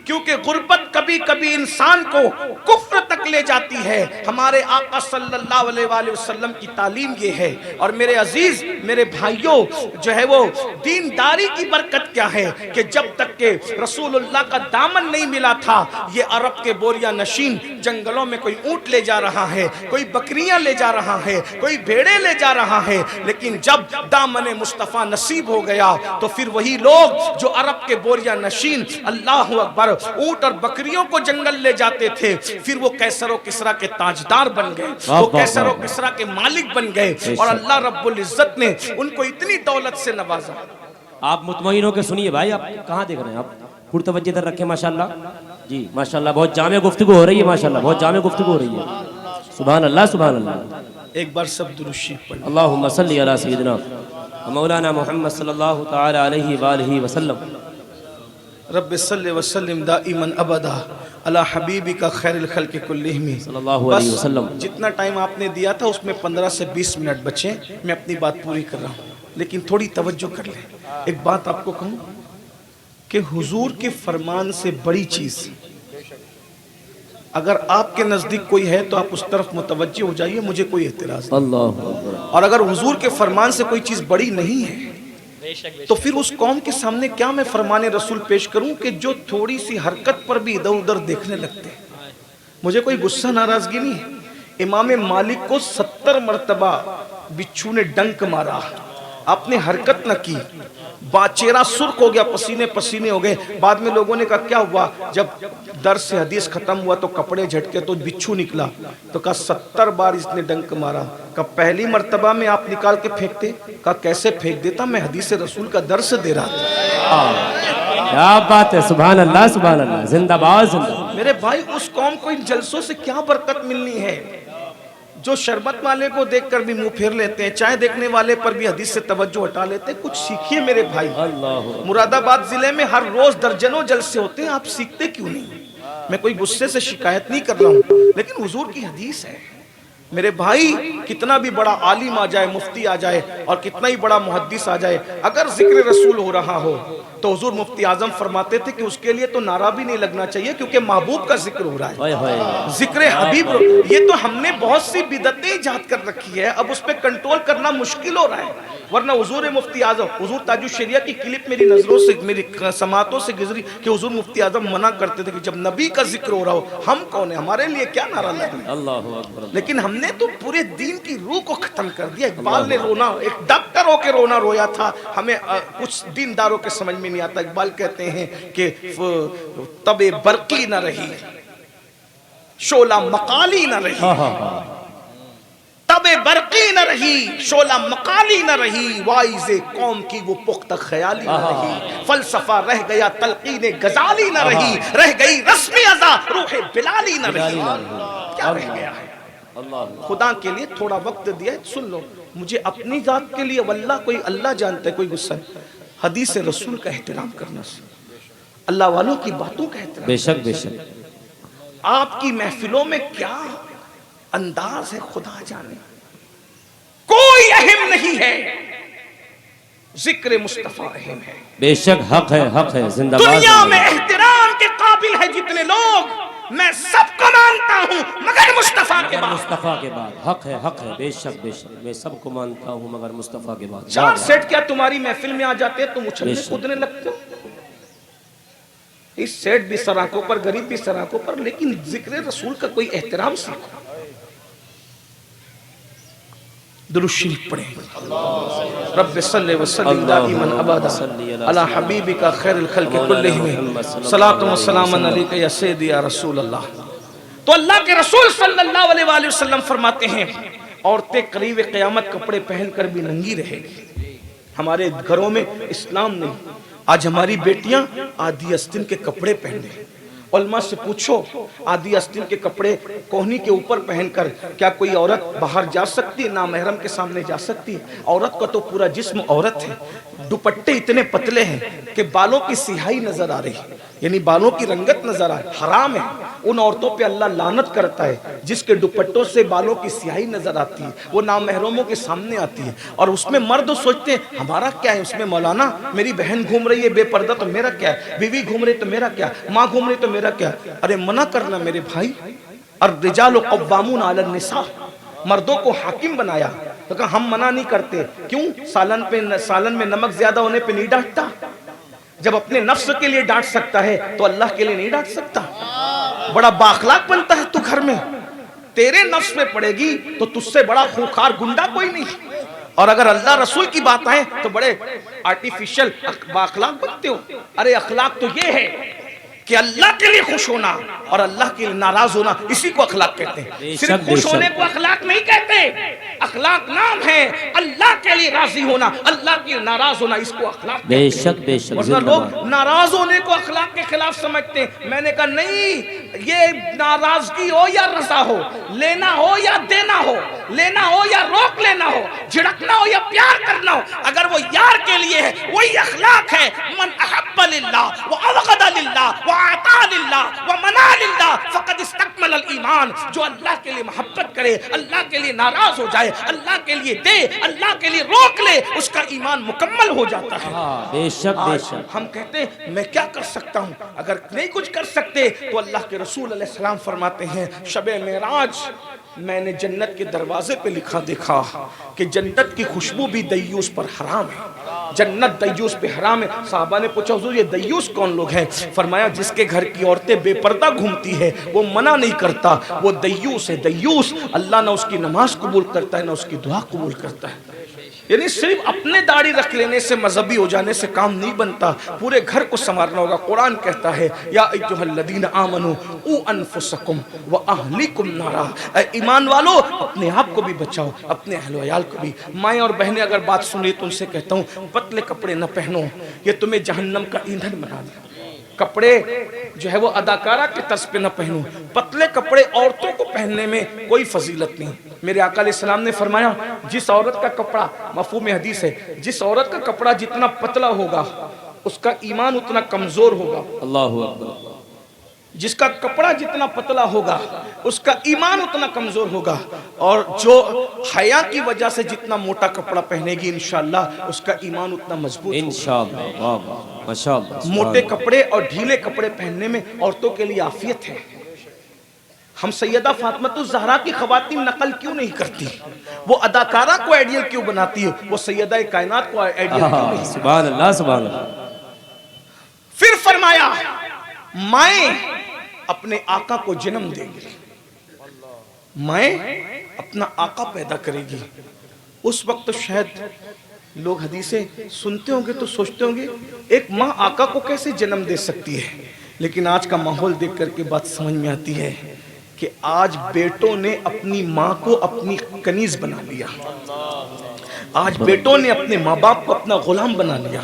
کیونکہ غربت کبھی کبھی انسان کو کفر تک لے جاتی ہے۔ ہمارے آقا صلی اللہ علیہ وآلہ وسلم کی تعلیم یہ ہے۔ اور میرے عزیز میرے بھائیوں جو ہے وہ دینداری کی برکت کیا ہے کہ جب تک کہ رسول اللہ کا دامن نہیں ملا تھا، یہ عرب کے بوریا نشین جنگلوں میں کوئی اونٹ لے جا رہا ہے، کوئی بکریاں لے جا رہا ہے، کوئی بھیڑے لے جا رہا ہے، لیکن جب دامن مصطفیٰ نصیب ہو گیا تو پھر وہی لوگ جو عرب کے بوریا نشین اللہ اکبر اونٹ اور بکریوں کو جنگل لے جاتے تھے، پھر وہ کیسر و کسرا کے تاجدار بن گئے، وہ کیسر و کسرا کے مالک بن گئے، اور اللہ رب العزت نے ان کو اتنی دولت سے نوازا۔ آپ مطمئن ہو کے سنیے بھائی، آپ کہاں دیکھ رہے ہیں؟ آپ پور توجہ ادھر رکھیں ماشاءاللہ جی، ماشاءاللہ بہت جامع گفتگو ہو رہی ہے، ماشاءاللہ بہت جامع گفتگو ہو رہی ہے، سبحان اللہ سبحان اللہ۔ ایک بار سب درود شریف پڑھیں۔ اللہم صلی علی سیدنا مولانا محمد صلی اللہ تعالی علیہ وآلہ وسلم۔ رب صلی وسلم دائما ابدا علی حبیبک خیر الخلق کلہم صلی اللہ علیہ وسلم۔ جتنا ٹائم آپ نے دیا تھا اس میں 15 سے 20 منٹ بچے، میں اپنی بات پوری کر رہا ہوں، لیکن تھوڑی توجہ کر لیں۔ ایک بات آپ کو کہوں کہ حضور کے فرمان سے بڑی چیز اگر آپ کے نزدیک کوئی ہے تو آپ اس طرف متوجہ ہو جائیے، مجھے کوئی اعتراض نہیں۔ اللہ اکبر۔ اور اگر حضور کے فرمان سے کوئی چیز بڑی نہیں ہے تو پھر اس قوم کے سامنے کیا میں فرمان رسول پیش کروں کہ جو تھوڑی سی حرکت پر بھی ادھر ادھر دیکھنے لگتے ہیں۔ مجھے کوئی غصہ ناراضگی نہیں ہے، امام مالک کو 70 مرتبہ بچھو نے ڈنک مارا، آپ نے حرکت نہ کی، چہرہ سرخ ہو گیا، پسینے پسینے ہو گئے۔ بعد میں لوگوں نے کہا کیا ہوا؟ جب درس سے حدیث ختم ہوا تو کپڑے جھٹکے تو بچھو نکلا، تو کہا 70 بار اس نے ڈنک مارا۔ کہا پہلی مرتبہ میں آپ نکال کے پھینکتے؟ کہا کیسے پھینک دیتا، میں حدیث رسول کا درس دے رہا تھا۔ کیا بات ہے، سبحان اللہ سبحان اللہ، زندہ باد زندہ باد۔ میرے بھائی اس قوم کو ان جلسوں سے کیا برکت ملنی ہے؟ جو شربت والے کو دیکھ کر بھی منہ پھیر لیتے ہیں، چائے دیکھنے والے پر بھی حدیث سے توجہ ہٹا لیتے ہیں۔ کچھ سیکھیے میرے بھائی۔ مراد آباد ضلع میں ہر روز درجنوں جلسے ہوتے ہیں، آپ سیکھتے کیوں نہیں؟ میں کوئی غصے سے شکایت نہیں کر رہا ہوں، لیکن حضور کی حدیث ہے میرے بھائی۔ کتنا بھی بڑا عالم آ جائے، مفتی آ جائے، اور کتنا ہی بڑا محدث آ جائے، اگر ذکر رسول ہو رہا ہو تو حضور مفتی اعظم فرماتے تھے کہ اس کے لیے تو نعرہ بھی نہیں لگنا چاہیے، کیونکہ محبوب کا ذکر ہو رہا ہے، ذکر حبیب۔ یہ تو ہم نے بہت سی بدعتیں ایجاد کر رکھی ہے، اب اس پہ کنٹرول کرنا مشکل ہو رہا ہے۔ ورنہ حضور مفتی اعظم، حضور تاج الشریعہ کی کلپ میری نظروں سے، میری سماعتوں سے گزری کہ حضور مفتی اعظم منع کرتے تھے کہ جب نبی کا ذکر ہو رہا ہو، ہم کون ہیں، ہمارے لیے کیا نعرہ لگنا۔ اللہ اکبر۔ لیکن ہم نے تو پورے دین کی روح کو ختم کر دیا۔ اقبال نے رونا، ایک ڈاکٹر ہو کے رونا رویا تھا، ہمیں کچھ دینداروں کے سمجھ میں نہیں آتا۔ اقبال کہتے ہیں کہ تب برقی نہ رہی، شعلہ مقالی نہ رہی، تب برقی نہ رہی، شعلہ مقالی نہ رہی، وائز قوم کی وہ پختہ خیالی نہ رہی، فلسفہ رہ گیا تلقین غزالی نہ رہی، رہ گئی رسمی ازا روح بلالی نہ رہی۔ کیا رہ گیا ہے؟ خدا کے لیے تھوڑا وقت دیا ہے، سن لو۔ مجھے اپنی ذات کے لیے واللہ کوئی اللہ جانتا ہے، کوئی غصہ نہیں۔ حدیث رسول کا احترام کرنا سے، اللہ والوں کی باتوں کا احترام، بے شک بے شک۔ آپ کی محفلوں میں کیا انداز ہے خدا جانے، کوئی اہم نہیں ہے، ذکر مصطفیٰ اہم ہے۔ بے شک حق ہے، حق ہے، زندہ باد۔ دنیا میں احترام کے قابل ہے جتنے لوگ، میں سب کو مانتا ہوں مگر مصطفیٰ کے بعد۔ مصطفیٰ کے بعد حق ہے، حق ہے، بے شک بے شک، میں سب کو مانتا ہوں مگر مصطفیٰ کے بعد۔ 4 سیٹ کیا تمہاری محفل میں آ جاتے ہیں، تم اچھلنے کودنے لگتے ہو؟ اس سیٹ بھی سراکوں پر، غریب بھی سراکوں پر، لیکن ذکر رسول کا کوئی احترام سیکھو۔ درود شریف پڑھیں۔ رب صلی وسلم دائما ابدا علی حبیبک خیر الخلق کلہم، صلاۃ و سلام علیک یا سیدی یا رسول اللہ۔ تو اللہ کے رسول صلی اللہ علیہ وآلہ وسلم فرماتے ہیں عورتیں قریب قیامت کپڑے پہن کر بھی ننگی رہے گی۔ ہمارے گھروں میں اسلام نہیں. آج ہماری بیٹیاں آدھی آستین کے کپڑے پہن رہی. علماء سے پوچھو آدھی آستین کے کپڑے کوہنی کے اوپر پہن کر کیا کوئی عورت باہر جا سکتی ہے؟ نامحرم کے سامنے جا سکتی ہے؟ عورت کا تو پورا جسم عورت ہے. دوپٹے اتنے پتلے ہیں کہ بالوں کی سیاہی نظر آ رہی ہے، یعنی بالوں کی رنگت نظر آ رہی. حرام ہے. ان عورتوں پہ اللہ لعنت کرتا ہے جس کے دوپٹوں سے بالوں کی سیاہی نظر آتی ہے، وہ نامحرموں کے سامنے آتی ہے. اور اس میں مرد سوچتے ہیں ہمارا کیا ہے اس میں مولانا، میری بہن گھوم رہی ہے بے پردہ تو میرا کیا ہے، بیوی گھوم رہی تو میرا کیا، ماں گھوم رہی تو میرا کیا. ارے منع کرنا میرے بھائی. الرجال قوامون علی النساء، مردوں کو حاکم بنایا. تو کہا ہم منع نہیں کرتے. کیوں؟ سالن میں نمک زیادہ ہونے پہ نہیں ڈانٹتا. جب اپنے نفس کے لیے ڈانٹ سکتا ہے تو اللہ کے لیے نہیں ڈانٹ سکتا. بڑا باخلاق بنتا ہے تو گھر میں. تیرے نفس میں پڑے گی تو تجھ سے بڑا خوخار گنڈا کوئی نہیں. اور اگر اللہ رسول کی بات آئے تو بڑے آرٹیفیشل باخلاق بنتے ہو. ارے اخلاق تو یہ ہے کہ اللہ کے لیے خوش ہونا اور اللہ کے لیے ناراض ہونا، اسی کو اخلاق کہتے ہیں. صرف خوش ہونے کو اخلاق نہیں کہتے. اخلاق نام ہے اللہ کے لیے راضی ہونا، اللہ کے لیے ناراض ہونا، اس کو اخلاق کہتے ہیں. بے شک بے شک. ورنہ لوگ ناراض ہونے کو اخلاق کے خلاف سمجھتے ہیں. میں نے کہا نہیں، یہ ناراضگی ہو یا رضا ہو، لینا ہو یا دینا ہو، لینا ہو یا روک لینا ہو، جھڑکنا ہو یا پیار کرنا ہو، اگر وہ یار کے لیے ہے وہی اخلاق ہے. من احب للہ وابغض للہ وَعَطَى لِلَّهِ وَمَنَعَ لِلَّهِ فَقَدْ اسْتَكْمَلَ الْإِيمَانِ. جو اللہ کے لیے محبت کرے، اللہ کے لیے ناراض ہو جائے، اللہ کے لیے دے، اللہ کے لیے روک لے، اس کا ایمان مکمل ہو جاتا ہے. بے شک بے شک. ہم کہتے ہیں میں کیا کر سکتا ہوں؟ اگر نہیں کچھ کر سکتے تو اللہ کے رسول علیہ السلام فرماتے ہیں شب معراج میں نے جنت کے دروازے پہ لکھا دیکھا کہ جنت کی خوشبو بھی دیوس پر حرام ہے. جنت دیوس پہ حرام ہے. صحابہ نے پوچھا حضور یہ دیوس کون لوگ ہیں؟ فرمایا جس کے گھر کی عورتیں بے پردہ گھومتی ہے وہ منع نہیں کرتا، وہ دیوس ہے. دیوس اللہ نہ اس کی نماز قبول کرتا ہے نہ اس کی دعا قبول کرتا ہے. یعنی صرف اپنے داڑھی رکھ لینے سے مذہبی ہو جانے سے کام نہیں بنتا، پورے گھر کو سنوارنا ہوگا. قرآن کہتا ہے یا ایھا الذین آمنوا قوا انفسکم واہلیکم نارا. اے ایمان والو اپنے آپ کو بھی بچاؤ، اپنے اہل و عیال کو بھی. مائیں اور بہنیں اگر بات سنیں تو ان سے کہتا ہوں پتلے کپڑے نہ پہنو، یہ تمہیں جہنم کا ایندھن بنا دے. کپڑے جو ہے وہ اداکارہ کے طرز پہ نہ پہنو. پتلے کپڑے عورتوں کو پہننے میں کوئی فضیلت نہیں. میرے آقا علیہ السلام نے فرمایا جس عورت کا کپڑا، مفہوم حدیث ہے، جس عورت کا کپڑا جتنا پتلا ہوگا اس کا ایمان اتنا کمزور ہوگا. اللہ اکبر. جس کا کپڑا جتنا پتلا ہوگا اس کا ایمان اتنا کمزور ہوگا. اور جو حیا کی وجہ سے جتنا موٹا کپڑا پہنے گی انشاءاللہ اس کا ایمان اتنا مضبوط ہوگا. انشاءاللہ. واہ واہ ماشاءاللہ. موٹے کپڑے اور ڈھیلے کپڑے پہننے میں عورتوں کے لیے عافیت ہے. ہم سیدہ فاطمہ الزہرا کی خواتین نقل کیوں نہیں کرتی؟ وہ اداکارہ کو آئیڈیل کیوں بناتی ہے؟ وہ سیدہ کائنات کو آئیڈیل کیوں نہیں؟ سبحان اللہ سبحان اللہ. پھر فرمایا مائیں اپنے آقا کو جنم دے گی، مائیں اپنا آقا پیدا کرے گی. اس وقت شاید لوگ حدیثیں سنتے ہوں گے تو سوچتے ہوں گے ایک ماں آقا کو کیسے جنم دے سکتی ہے؟ لیکن آج کا ماحول دیکھ کر کے بات سمجھ میں آتی ہے کہ آج بیٹوں نے اپنی ماں کو اپنی کنیز بنا لیا. آج بیٹوں نے اپنے ماں باپ کو اپنا غلام بنا لیا.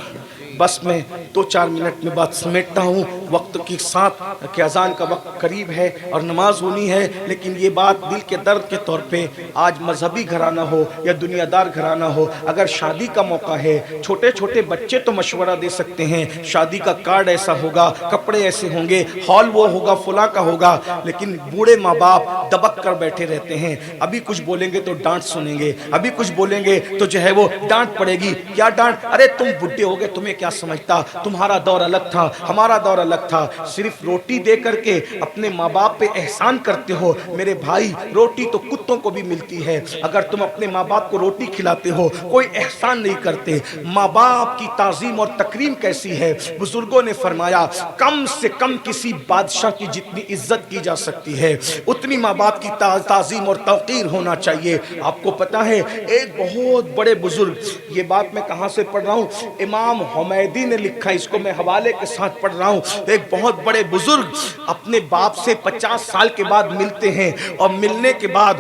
بس میں 2-4 منٹ میں بات سمیٹتا ہوں وقت کے ساتھ کہ اذان کا وقت قریب ہے اور نماز ہونی ہے. لیکن یہ بات دل کے درد کے طور پہ آج مذہبی گھرانہ ہو یا دنیا دار گھرانہ ہو، اگر شادی کا موقع ہے چھوٹے چھوٹے بچے تو مشورہ دے سکتے ہیں شادی کا کارڈ ایسا ہوگا، کپڑے ایسے ہوں گے، ہال وہ ہوگا، فلاں کا ہوگا. لیکن بوڑھے ماں باپ دبک کر بیٹھے رہتے ہیں. ابھی کچھ بولیں گے تو ڈانٹ سنیں گے، ابھی کچھ بولیں گے تو جو ہے وہ ڈانٹ پڑے گی. کیا ڈانٹ؟ ارے تم بڈھے ہو گئے، تمہیں کیا سمجھتا، تمہارا دور الگ تھا، ہمارا دور الگ تھا. صرف روٹی دے کر کے اپنے ماں باپ پہ احسان کرتے ہو. میرے بھائی روٹی تو کتوں کو بھی ملتی ہے. اگر تم اپنے ماں باپ کو روٹی کھلاتے ہو کوئی احسان نہیں کرتے. ماں باپ کی تعظیم اور تکریم کیسی ہے؟ بزرگوں نے فرمایا کم سے کم کسی بادشاہ کی جتنی عزت کی جا سکتی ہے اتنی ماں باپ کی تعظیم اور توقیر ہونا چاہیے. آپ کو پتا ہے ایک بہت بڑے بزرگ، یہ بات میں کہاں سے پڑھ رہا ہوں، امام حمیدی نے لکھا، اس کو میں حوالے کے ساتھ پڑھ رہا ہوں. ایک بہت بڑے بزرگ اپنے باپ سے 50 سال کے بعد ملتے ہیں، اور ملنے کے بعد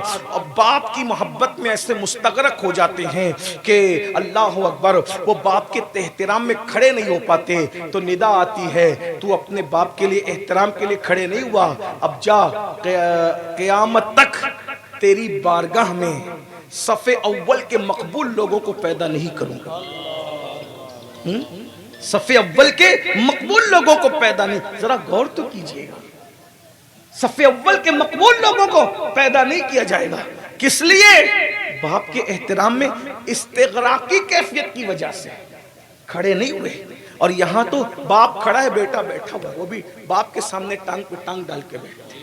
باپ کی محبت میں ایسے مستغرق ہو جاتے ہیں کہ اللہ اکبر، وہ باپ کے احترام میں کھڑے نہیں ہو پاتے. تو ندا آتی ہے، تو اپنے باپ کے لیے احترام کے لیے کھڑے نہیں ہوا، اب جا، قیامت تک تیری بارگاہ میں صف اول کے مقبول لوگوں کو پیدا نہیں کروں گا. صف اول کے مقبول لوگوں کو پیدا نہیں. ذرا غور تو کیجئے گا، صف اول کے مقبول لوگوں کو پیدا نہیں کیا جائے گا. کس لیے؟ باپ کے احترام میں استغراقی کیفیت کی وجہ سے کھڑے نہیں ہوئے. اور یہاں تو باپ کھڑا ہے، بیٹا بیٹھا ہوا، وہ بھی باپ کے سامنے ٹانگ پہ ٹانگ ڈال کے بیٹھتے.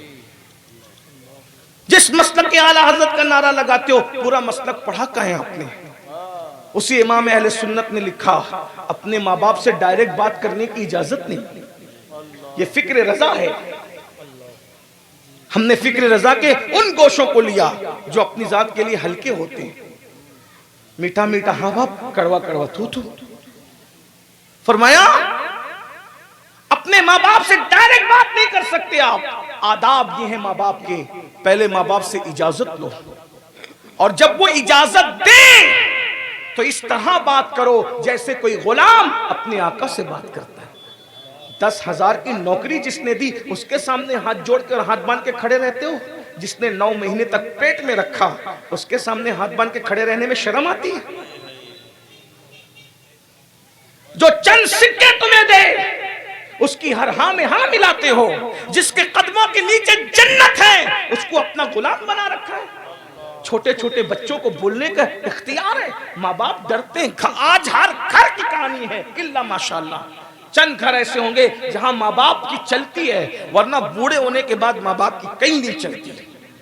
جس مسلک کے اعلیٰ حضرت کا نعرہ لگاتے ہو، پورا مسلک پڑھا کہیں آپ نے. اسی امام اہل سنت نے لکھا، اپنے ماں باپ سے ڈائریکٹ بات کرنے کی اجازت نہیں. یہ فکر رضا ہے. ہم نے فکر رضا کے ان گوشوں کو لیا جو اپنی ذات کے لیے ہلکے ہوتے ہیں. میٹھا میٹھا ہاں باپ، کڑوا کڑوا تھو تھو. فرمایا اپنے ماں باپ سے ڈائریکٹ بات نہیں کر سکتے آپ. آداب یہ ہیں ماں باپ کے، پہلے ماں باپ سے اجازت لو، اور جب وہ اجازت دیں تو اس طرح بات کرو جیسے کوئی غلام اپنے آقا سے بات کرتا ہے. 10,000 کی نوکری جس نے دی، اس کے سامنے ہاتھ جوڑ کے اور ہاتھ باندھ کے کھڑے رہتے ہو؟ جس نے 9 مہینے تک پیٹ میں رکھا، اس کے سامنے ہاتھ باندھ کے کھڑے رہنے میں شرم آتی ہے؟ جو چند سکے تمہیں دے، اس کی ہر ہاں میں ہاں ملاتے ہو. جس کے قدموں کے نیچے جنت ہے، اس کو اپنا غلام بنا رکھا ہے. چھوٹے چھوٹے بچوں کو بولنے کا اختیار ہے. ماں باپ ڈرتے ہیں. آج ہر گھر کی کہانی ہے، الا ماشاءاللہ چند گھر ایسے ہوں گے جہاں ماں باپ کی چلتی ہے، ورنہ بوڑھے ہونے کے بعد ماں باپ کی کہیں نہیں چلتی.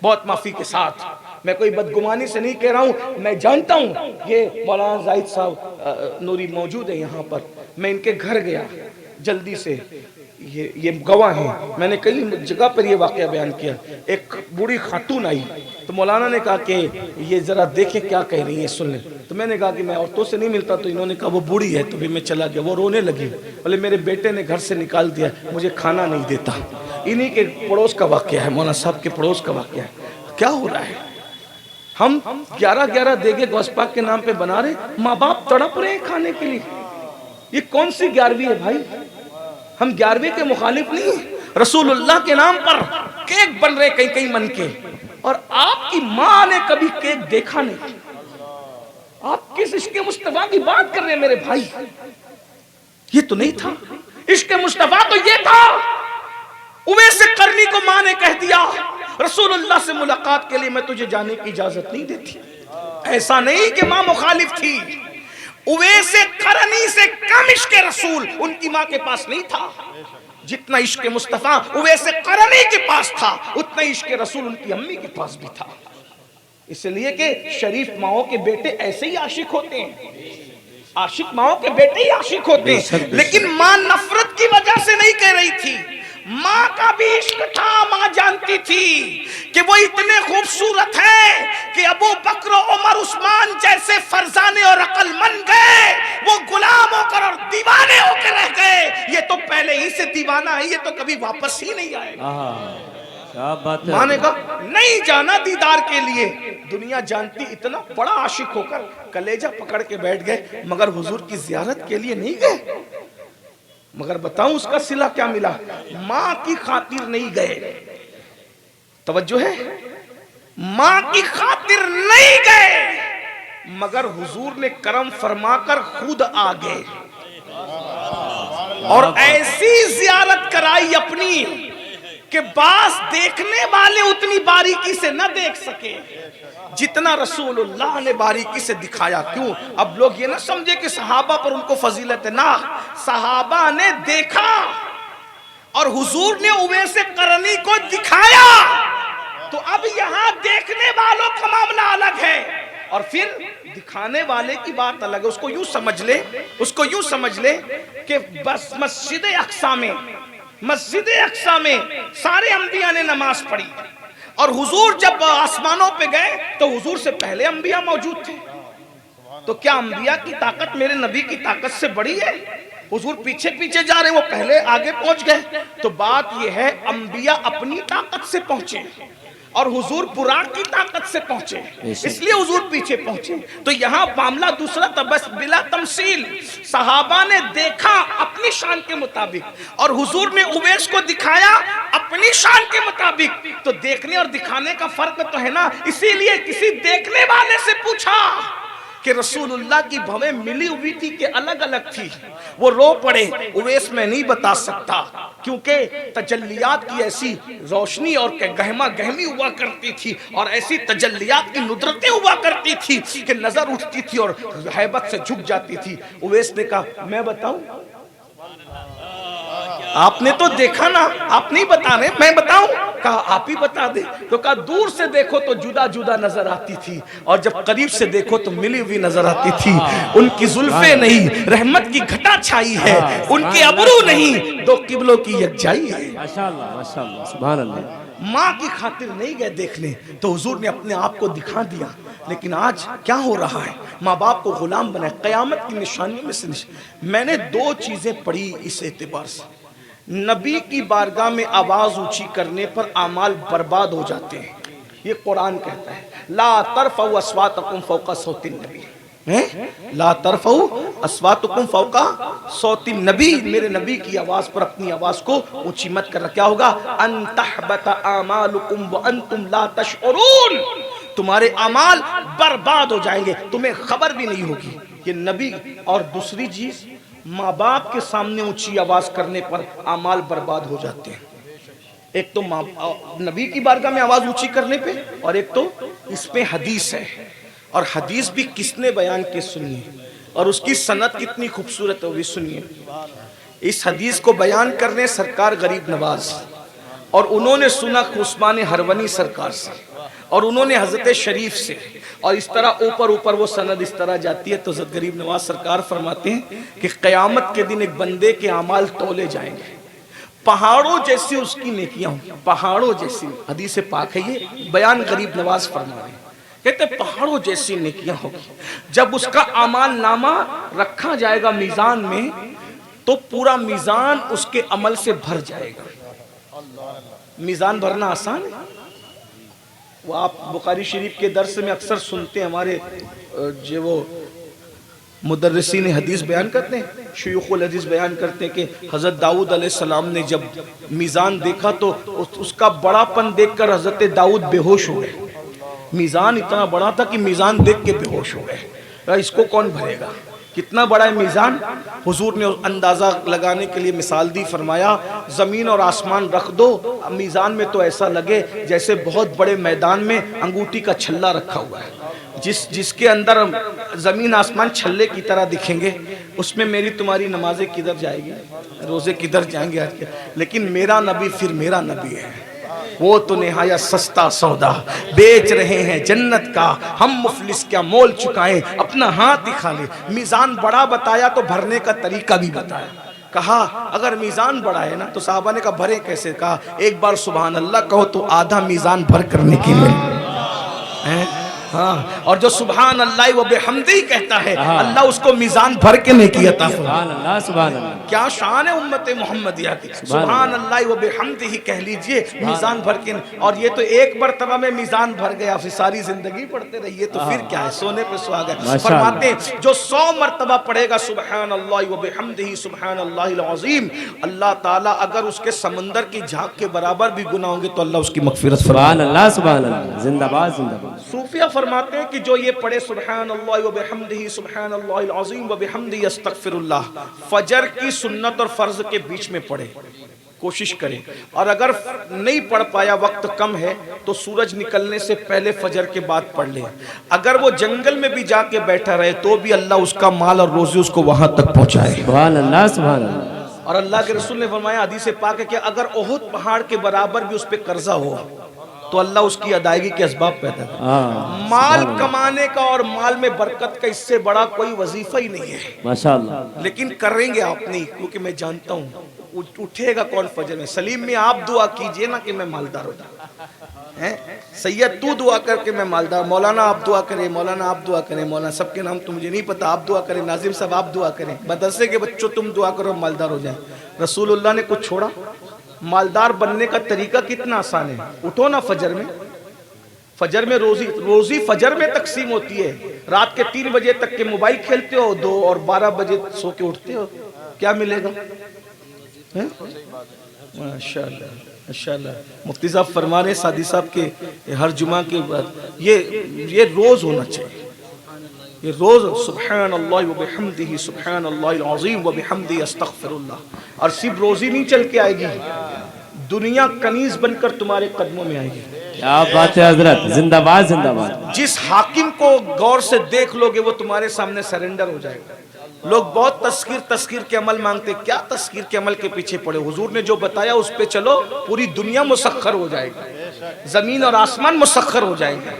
بہت معافی کے ساتھ، میں کوئی بدگمانی سے نہیں کہہ رہا ہوں، میں جانتا ہوں. یہ مولانا زاہد صاحب نوری موجود ہے یہاں پر. میں ان کے گھر گیا جلدی سے، یہ گواہ ہیں، میں نے کئی جگہ پر یہ واقعہ بیان کیا. ایک بوڑھی خاتون آئی تو مولانا نے کہا کہ یہ ذرا دیکھیں کیا کہہ رہی ہیں، سن لیں. تو میں نے کہا کہ میں عورتوں سے نہیں ملتا، تو انہوں نے کہا وہ بوڑھی ہے. تو بھی میں چلا گیا. وہ رونے لگی، بولے میرے بیٹے نے گھر سے نکال دیا، مجھے کھانا نہیں دیتا. انہی کے پڑوس کا واقعہ ہے، مولانا صاحب کے پڑوس کا واقعہ ہے. کیا ہو رہا ہے؟ ہم 11 دیگے غوث پاک کے نام پہ بنا رہے، ماں باپ تڑپ رہے ہیں کھانے کے لیے. یہ کون سی 11ویں ہے بھائی؟ ہم 11ویں کے مخالف نہیں ہیں. رسول اللہ کے نام پر کیک بن رہے کئی من کے، اور آپ کی ماں نے کبھی کیک دیکھا نہیں. آپ کس عشق مصطفیٰ کی بات کر رہے ہیں میرے بھائی؟ یہ تو نہیں تھا. عشق مصطفیٰ تو یہ تھا. اویس قرنی کو ماں نے کہہ دیا رسول اللہ سے ملاقات کے لیے میں تجھے جانے کی اجازت نہیں دیتی. ایسا نہیں کہ ماں مخالف تھی. اویس قرنی سے کم عشق رسول ان کی ماں کے پاس نہیں تھا. جتنا عشق مصطفیٰ اویس قرنی کے پاس تھا، اتنا عشق رسول ان کی امی کے پاس بھی تھا. اس لیے کہ شریف ماؤں کے بیٹے ایسے ہی عاشق ہوتے ہیں. عاشق ماؤں کے بیٹے ہی عاشق ہوتے ہیں. لیکن ماں نفرت کی وجہ سے نہیں کہہ رہی تھی. ماں کا بھی عشق تھا. ماں جانتی تھی کہ وہ اتنے خوبصورت ہیں کہ ابو بکر و عمر عثمان جیسے فرزانے اور عقل مند گئے، وہ غلام ہو کر اور دیوانے ہو کے رہ گئے. یہ تو پہلے ہی سے دیوانہ ہے، یہ تو کبھی واپس ہی نہیں آئے گا. ماں نے کہا نہیں جانا دیدار کے لیے. دنیا جانتی اتنا بڑا عاشق ہو کر کلیجہ پکڑ کے بیٹھ گئے، مگر حضور کی زیارت کے لیے نہیں گئے. مگر بتاؤں اس کا صلہ کیا ملا؟ ماں کی خاطر نہیں گئے. توجہ ہے؟ ماں کی خاطر نہیں گئے، مگر حضور نے کرم فرما کر خود آ گئے اور ایسی زیارت کرائی اپنی کہ بعض دیکھنے والے اتنی باریکی سے نہ دیکھ سکے جتنا رسول اللہ نے باریکی سے دکھایا. کیوں؟ اب لوگ یہ نہ سمجھے کہ صحابہ پر ان کو فضیلت ہے. نہ، صحابہ نے دیکھا اور حضور نے اویس قرنی کو دکھایا. تو اب یہاں دیکھنے والوں کا معاملہ الگ ہے اور پھر دکھانے والے کی بات الگ ہے. اس کو یوں سمجھ لے کہ بس مسجد اقصی میں سارے انبیاء نے نماز پڑھی اور حضور جب آسمانوں پہ گئے تو حضور سے پہلے انبیاء موجود تھے. تو کیا انبیاء کی طاقت میرے نبی کی طاقت سے بڑی ہے؟ حضور پیچھے پیچھے جا رہے ہیں، وہ پہلے آگے پہنچ گئے. تو بات یہ ہے انبیاء اپنی طاقت سے پہنچے اور حضور براق کی طاقت سے پہنچے، اس لیے حضور پیچھے پہنچے. تو یہاں معاملہ دوسرا تھا، بس بلا تمثیل. صحابہ نے دیکھا اپنی شان کے مطابق اور حضور نے اویس کو دکھایا اپنی شان کے مطابق. تو دیکھنے اور دکھانے کا فرق تو ہے نا. اسی لیے کسی دیکھنے والے سے پوچھا کہ رسول اللہ کی بھویں ملی ہوئی تھی کہ الگ الگ تھی. وہ رو پڑے، اویس میں نہیں بتا سکتا، کیونکہ تجلیات کی ایسی روشنی اور گہما گہمی ہوا کرتی تھی اور ایسی تجلیات کی ندرتیں ہوا کرتی تھی کہ نظر اٹھتی تھی اور ہیبت سے جھک جاتی تھی. اویس نے کہا میں بتاؤں؟ آپ نے تو دیکھا نا، آپ نہیں بتا رہے، میں بتاؤں؟ کہا آپ ہی بتا دے. تو کہا دور سے دیکھو تو جدا جدا نظر آتی تھی اور جب قریب سے دیکھو تو ملی ہوئی نظر آتی تھی. ان کی زلفیں نہیں، رحمت کی گھٹا چھائی ہے. ان کے ابرو نہیں، دو قبلوں کی یکجائی ہے. ماشاءاللہ ماشاءاللہ سبحان اللہ. ماں کی خاطر نہیں گئے دیکھنے تو حضور نے اپنے آپ کو دکھا دیا. لیکن آج کیا ہو رہا ہے؟ ماں باپ کو غلام بنائے. قیامت کی نشانیوں میں سے میں نے دو چیزیں پڑھی اس اعتبار سے. نبی کی بارگاہ میں آواز اونچی کرنے پر اعمال برباد ہو جاتے ہیں. یہ قرآن کہتا ہے لا ترفعوا اصواتکم فوق صوت النبی. لا ترفعوا اصواتکم فوق صوت النبی، میرے نبی کی آواز پر اپنی آواز کو اونچی مت کر. کیا ہوگا؟ ان تحبط اعمالکم وانتم لا تشعرون، تمہارے اعمال برباد ہو جائیں گے، تمہیں خبر بھی نہیں ہوگی. یہ نبی. اور دوسری چیز، ماں باپ کے سامنے اونچی آواز کرنے پر اعمال برباد ہو جاتے ہیں. ایک تو نبی کی بارگاہ میں آواز اونچی کرنے پہ، اور ایک تو اس پہ حدیث ہے. اور حدیث بھی کس نے بیان کی سنیے، اور اس کی سند کتنی خوبصورت ہے وہ بھی سنیے. اس حدیث کو بیان کرنے سرکار غریب نواز، اور انہوں نے سنا عثمان ہرونی سرکار سے، اور انہوں نے حضرت شریف سے، اور اس طرح اوپر وہ سند اس طرح جاتی ہے. تو حضرت غریب نواز سرکار فرماتے ہیں کہ قیامت کے دن ایک بندے کے اعمال تولے جائیں گے، پہاڑوں جیسی اس کی نیکیاں ہوں، پہاڑوں جیسی. حدیث پاک ہے، یہ بیان غریب نواز فرما رہے ہیں. کہتے ہیں پہاڑوں جیسی نیکیاں ہوگی. جب اس کا اعمال نامہ رکھا جائے گا میزان میں تو پورا میزان اس کے عمل سے بھر جائے گا. میزان بھرنا آسان ہے؟ وہ آپ بخاری شریف کے درس میں اکثر سنتے ہیں، ہمارے جو وہ مدرسین حدیث بیان کرتے ہیں، شیوخ الحدیث بیان کرتے ہیں کہ حضرت داؤد علیہ السلام نے جب میزان دیکھا تو اس کا بڑا پن دیکھ کر حضرت داؤد بے ہوش ہو گئے. میزان اتنا بڑا تھا کہ میزان دیکھ کے بے ہوش ہو گئے. اس کو کون بھرے گا؟ کتنا بڑا ہے میزان؟ حضور نے اندازہ لگانے کے لیے مثال دی، فرمایا زمین اور آسمان رکھ دو، میزان میں تو ایسا لگے جیسے بہت بڑے میدان میں انگوٹھی کا چھلا رکھا ہوا ہے. جس کے اندر زمین آسمان چھلے کی طرح دکھیں گے، اس میں میری تمہاری نمازیں کدھر جائے گی، روزے کدھر جائیں گے. لیکن میرا نبی پھر میرا نبی ہے، وہ تو نہایت سستا سودا بیچ رہے ہیں جنت کا، ہم مفلس کیا مول چکائیں، اپنا ہاتھ دکھا لے. میزان بڑا بتایا تو بھرنے کا طریقہ بھی بتایا. کہا اگر میزان بڑا ہے نا تو صحابہ نے کہا بھرے کیسے؟ کہا ایک بار سبحان اللہ کہو تو آدھا میزان بھر کر نکلے. ہاں، اور جو سبحان اللہ و بحمدہ کہتا ہے اللہ اس کو میزان بھر کے نیکی عطا فرمائے. سبحان اللہ سبحان اللہ. کیا شان ہے امت محمدیہ کی. سبحان اللہ و بحمدہ کہہ لیجئے میزان بھر کے. اور یہ تو ایک مرتبہ میں میزان بھر گیا، پھر ساری زندگی پڑھتے رہیے تو پھر کیا ہے، سونے پہ سہاگا. فرماتے ہیں جو 100 مرتبہ پڑھے گا سبحان اللہ و بحمدہ سبحان اللہ العظیم، اللہ تعالیٰ اگر اس کے سمندر کی جھاگ کے برابر بھی گناہ ہوں گے تو اللہ اس کی مغفرت فرمائے. سبحان اللہ سبحان اللہ. زندہ باد زندہ باد. صوفیہ فرماتے ہیں کہ جو یہ پڑھے سبحان اللہ و بحمدہ سبحان اللہ العظیم و بحمدہ استغفر اللہ، فجر کی سنت اور فرض کے بیچ میں پڑھے، کوشش کرے. اور اگر نہیں پڑھ پایا، وقت کم ہے، تو سورج نکلنے سے پہلے فجر کے بعد پڑھ لے. اگر وہ جنگل میں بھی جا کے بیٹھا رہے تو بھی اللہ اس کا مال اور روزی اس کو وہاں تک پہنچائے. سبحان اللہ سبحان اللہ. اور اللہ کے رسول نے فرمایا حدیث پاک ہے کہ اگر احد پہاڑ کے برابر بھی اس پہ قرضہ ہو تو اللہ اس کی ادائیگی کے اسباب پیدا کرے. مال کمانے کا اور مال میں برکت کا اس سے بڑا کوئی وظیفہ ہی نہیں ہے ماشاءاللہ. لیکن کریں گے آپ نہیں، کیونکہ میں جانتا ہوں اٹھے گا کون فجر میں. سلیم میں آپ دعا کیجئے نا کہ میں مالدار ہو جاؤں. سید تو دعا کر کے میں مالدار، مولانا آپ دعا کریں، مولانا آپ دعا کریں، مولانا سب کے نام تو مجھے نہیں پتا، آپ دعا کریں، ناظم صاحب آپ دعا کریں، مدرسے کے بچوں تم دعا کرو مالدار ہو جائیں۔ رسول اللہ نے کچھ چھوڑا؟ مالدار بننے کا طریقہ کتنا آسان ہے، اٹھو نا فجر میں، فجر میں روزی فجر میں تقسیم ہوتی ہے، رات کے 3 بجے تک کے موبائل کھیلتے ہو، 2 اور 12 بجے سو کے اٹھتے ہو، کیا ملے گا؟ ماشاءاللہ ماشاءاللہ۔ مفتی صاحب فرما رہے سادی صاحب کے ہر جمعہ کے بعد یہ روز ہونا چاہیے، یہ روز سبحان اللہ و بحمدہ سبحان اللہ العظیم و بحمدہ استغفر اللہ۔ اور صرف روزی نہیں چل کے آئے گی، دنیا کنیز بن کر تمہارے قدموں میں آئے گی۔ کیا بات ہے حضرت، زندہ باد زندہ باد۔ جس حاکم کو غور سے دیکھ لو گے وہ تمہارے سامنے سرنڈر ہو جائے گا۔ لوگ بہت تذکیر کے عمل مانگتے، کیا تذکیر کے عمل کے پیچھے پڑے؟ حضور نے جو بتایا اس پہ چلو، پوری دنیا مسخر ہو جائے گی، زمین اور آسمان مسخر ہو جائے گا۔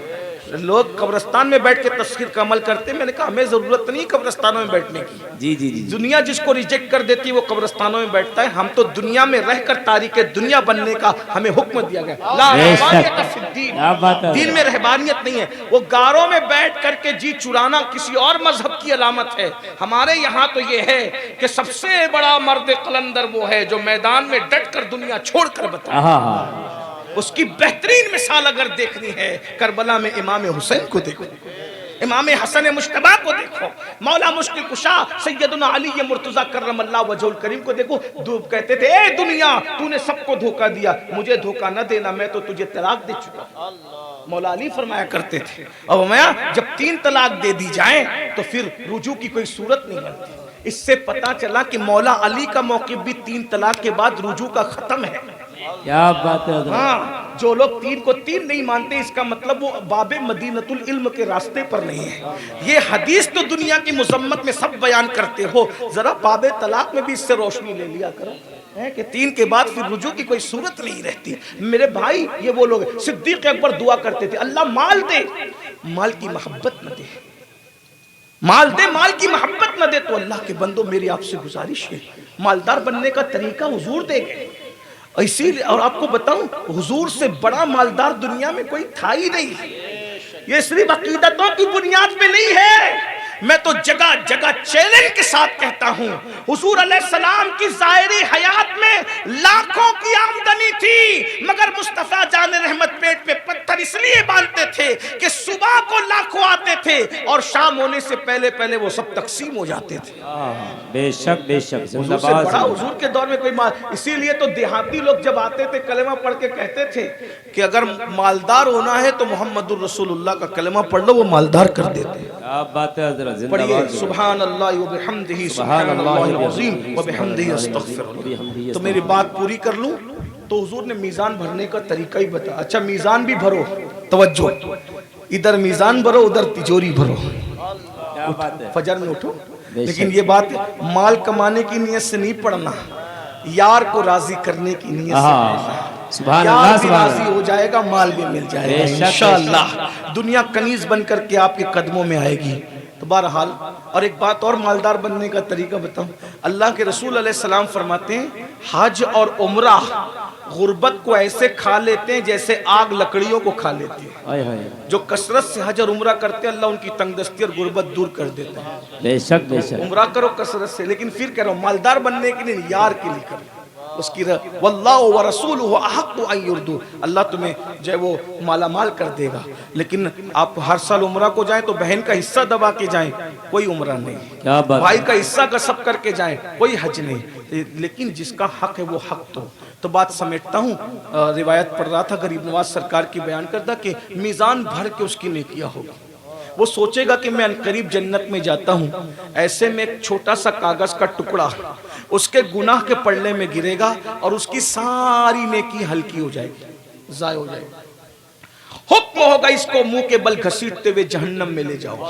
لوگ قبرستان میں بیٹھ کے تذکیر کا عمل کرتے، میں نے کہا ہمیں ضرورت نہیں قبرستانوں میں بیٹھنے کی۔ جی جی جی، دنیا جس کو ریجیکٹ کر دیتی ہے وہ قبرستانوں میں بیٹھتا ہے، ہم تو دنیا میں رہ کر تاریخ دنیا بننے کا ہمیں حکم دیا گیا۔ لا رہبانیت فی الدین، دین میں رہبانیت نہیں ہے۔ وہ غاروں میں بیٹھ کر کے جی چرانا کسی اور مذہب کی علامت ہے، ہمارے یہاں تو یہ ہے کہ سب سے بڑا مرد قلندر وہ ہے جو میدان میں ڈٹ کر دنیا چھوڑ کر بتائے۔ اس کی بہترین مثال اگر دیکھنی ہے کربلا میں امام حسین کو دیکھو، امام حسن مجتبیٰ کو دیکھو، مولا مشکل کشا سیدنا علی مرتضیٰ کرم اللہ وجہ الکریم کو دیکھو۔ کہتے تھے اے دنیا تو نے سب کو دھوکہ دیا، مجھے دھوکہ نہ دینا، میں تو تجھے طلاق دے چکا۔ مولا علی فرمایا کرتے تھے، اور فرمایا جب 3 طلاق دے دی جائیں تو پھر رجوع کی کوئی صورت نہیں بنتی۔ اس سے پتا چلا کہ مولا علی کا موقف بھی 3 طلاق کے بعد رجوع کا ختم ہے۔ کیا بات ہے حضرت۔ ہاں، جو لوگ 3 کو 3 نہیں مانتے اس کا مطلب وہ باب مدینۃ العلم کے راستے پر نہیں ہے۔ یہ حدیث تو دنیا کی مذمت میں سب بیان کرتے ہو، ذرا باب طلاق میں بھی اس سے روشنی لے لیا کرو کہ 3 کے بعد پھر رجوع کی کوئی صورت نہیں رہتی۔ میرے بھائی یہ وہ لوگ ہیں، صدیق اکبر دعا کرتے تھے اللہ مال دے، مال کی محبت نہ دے، مال دے مال کی محبت نہ دے۔ تو اللہ کے بندو میری آپ سے گزارش ہے، مالدار بننے کا طریقہ حضور دے گئے۔ اسی لیے اور آپ کو بتاؤں حضور سے بڑا مالدار دنیا میں کوئی تھا ہی نہیں۔ یہ صرف عقیدتوں کی بنیاد پہ نہیں ہے، میں تو جگہ جگہ چیلنج کے ساتھ کہتا ہوں، حضور علیہ السلام کی ظاہری حیات میں لاکھوں کی آمدنی تھی، مگر مصطفیٰ جان رحمت پیٹ پہ پتھر اس لیے باندھتے تھے کہ صبح کو لاکھوں آتے تھے اور شام ہونے سے پہلے پہلے وہ سب تقسیم ہو جاتے تھے۔ بے شک بے شک، حضور سے بڑا حضور کے دور میں کوئی مال، اسی لیے تو دیہاتی لوگ جب آتے تھے کلمہ پڑھ کے کہتے تھے کہ اگر مالدار ہونا ہے تو محمد الرسول اللہ کا کلمہ پڑھ لو، وہ مالدار کر دیتے۔ کیا بات ہے حضرت، زندہ پڑھیے باد۔ سبحان اللہ و بحمدہ سبحان اللہ العظیم و بحمدہ استغفر اللہ۔ تو میری بات پوری کر لوں تو حضور نے میزان بھرنے کا طریقہ ہی بتا۔ اچھا میزان بھی بھرو، توجہ، ادھر میزان بھرو ادھر تجوری بھرو، فجر میں اٹھو، لیکن یہ بات مال کمانے کی نیت سے نہیں پڑھنا، یار کو راضی کرنے کی نیت سے پڑھنا۔ سبحان یار اللہ بھی سبحان راضی اللہ۔ ہو جائے گا، مال بھی مل جائے گا انشاءاللہ، دنیا کنیز بن کر کے آپ کے قدموں میں آئے گی۔ تو بہرحال اور ایک بات اور مالدار بننے کا طریقہ بتاؤں، اللہ کے رسول علیہ السلام فرماتے ہیں حج اور عمرہ غربت کو ایسے کھا لیتے ہیں جیسے آگ لکڑیوں کو کھا لیتی ہے۔ جو کثرت سے حج اور عمرہ کرتے ہیں اللہ ان کی تنگ دستی اور غربت دور کر دیتا ہے۔ بے شک بے شک، عمرہ کرو کثرت سے، لیکن پھر کہہ رہا ہوں مالدار بننے کے لیے یار کے لیے کرو، اس کی واللہ ورسولہ احق ان یرضوا، اللہ تمہیں جو ہے وہ مالا مال کر دے گا۔ لیکن آپ ہر سال عمرہ کو جائیں تو بہن کا حصہ دبا کے جائیں، کوئی عمرہ نہیں، کیا بات، بھائی کا حصہ غصب کر کے جائیں، کوئی حج نہیں، لیکن جس کا حق ہے وہ حق تو بات سمیٹتا ہوں۔ روایت پڑھ رہا تھا غریب نواز سرکار کی بیان کردہ کہ میزان بھر کے اس کی نیکیاں ہوگی، وہ سوچے گا کہ میں انقریب جنت میں جاتا ہوں، ایسے میں ایک چھوٹا سا کاغذ کا ٹکڑا اس کے گناہ کے پلڑے میں گرے گا اور اس کی ساری نیکی ہلکی ہو جائے گی، ضائع ہو جائے گی۔ حکم ہوگا اس کو منہ کے بل گھسیٹتے ہوئے جہنم میں لے جاؤ،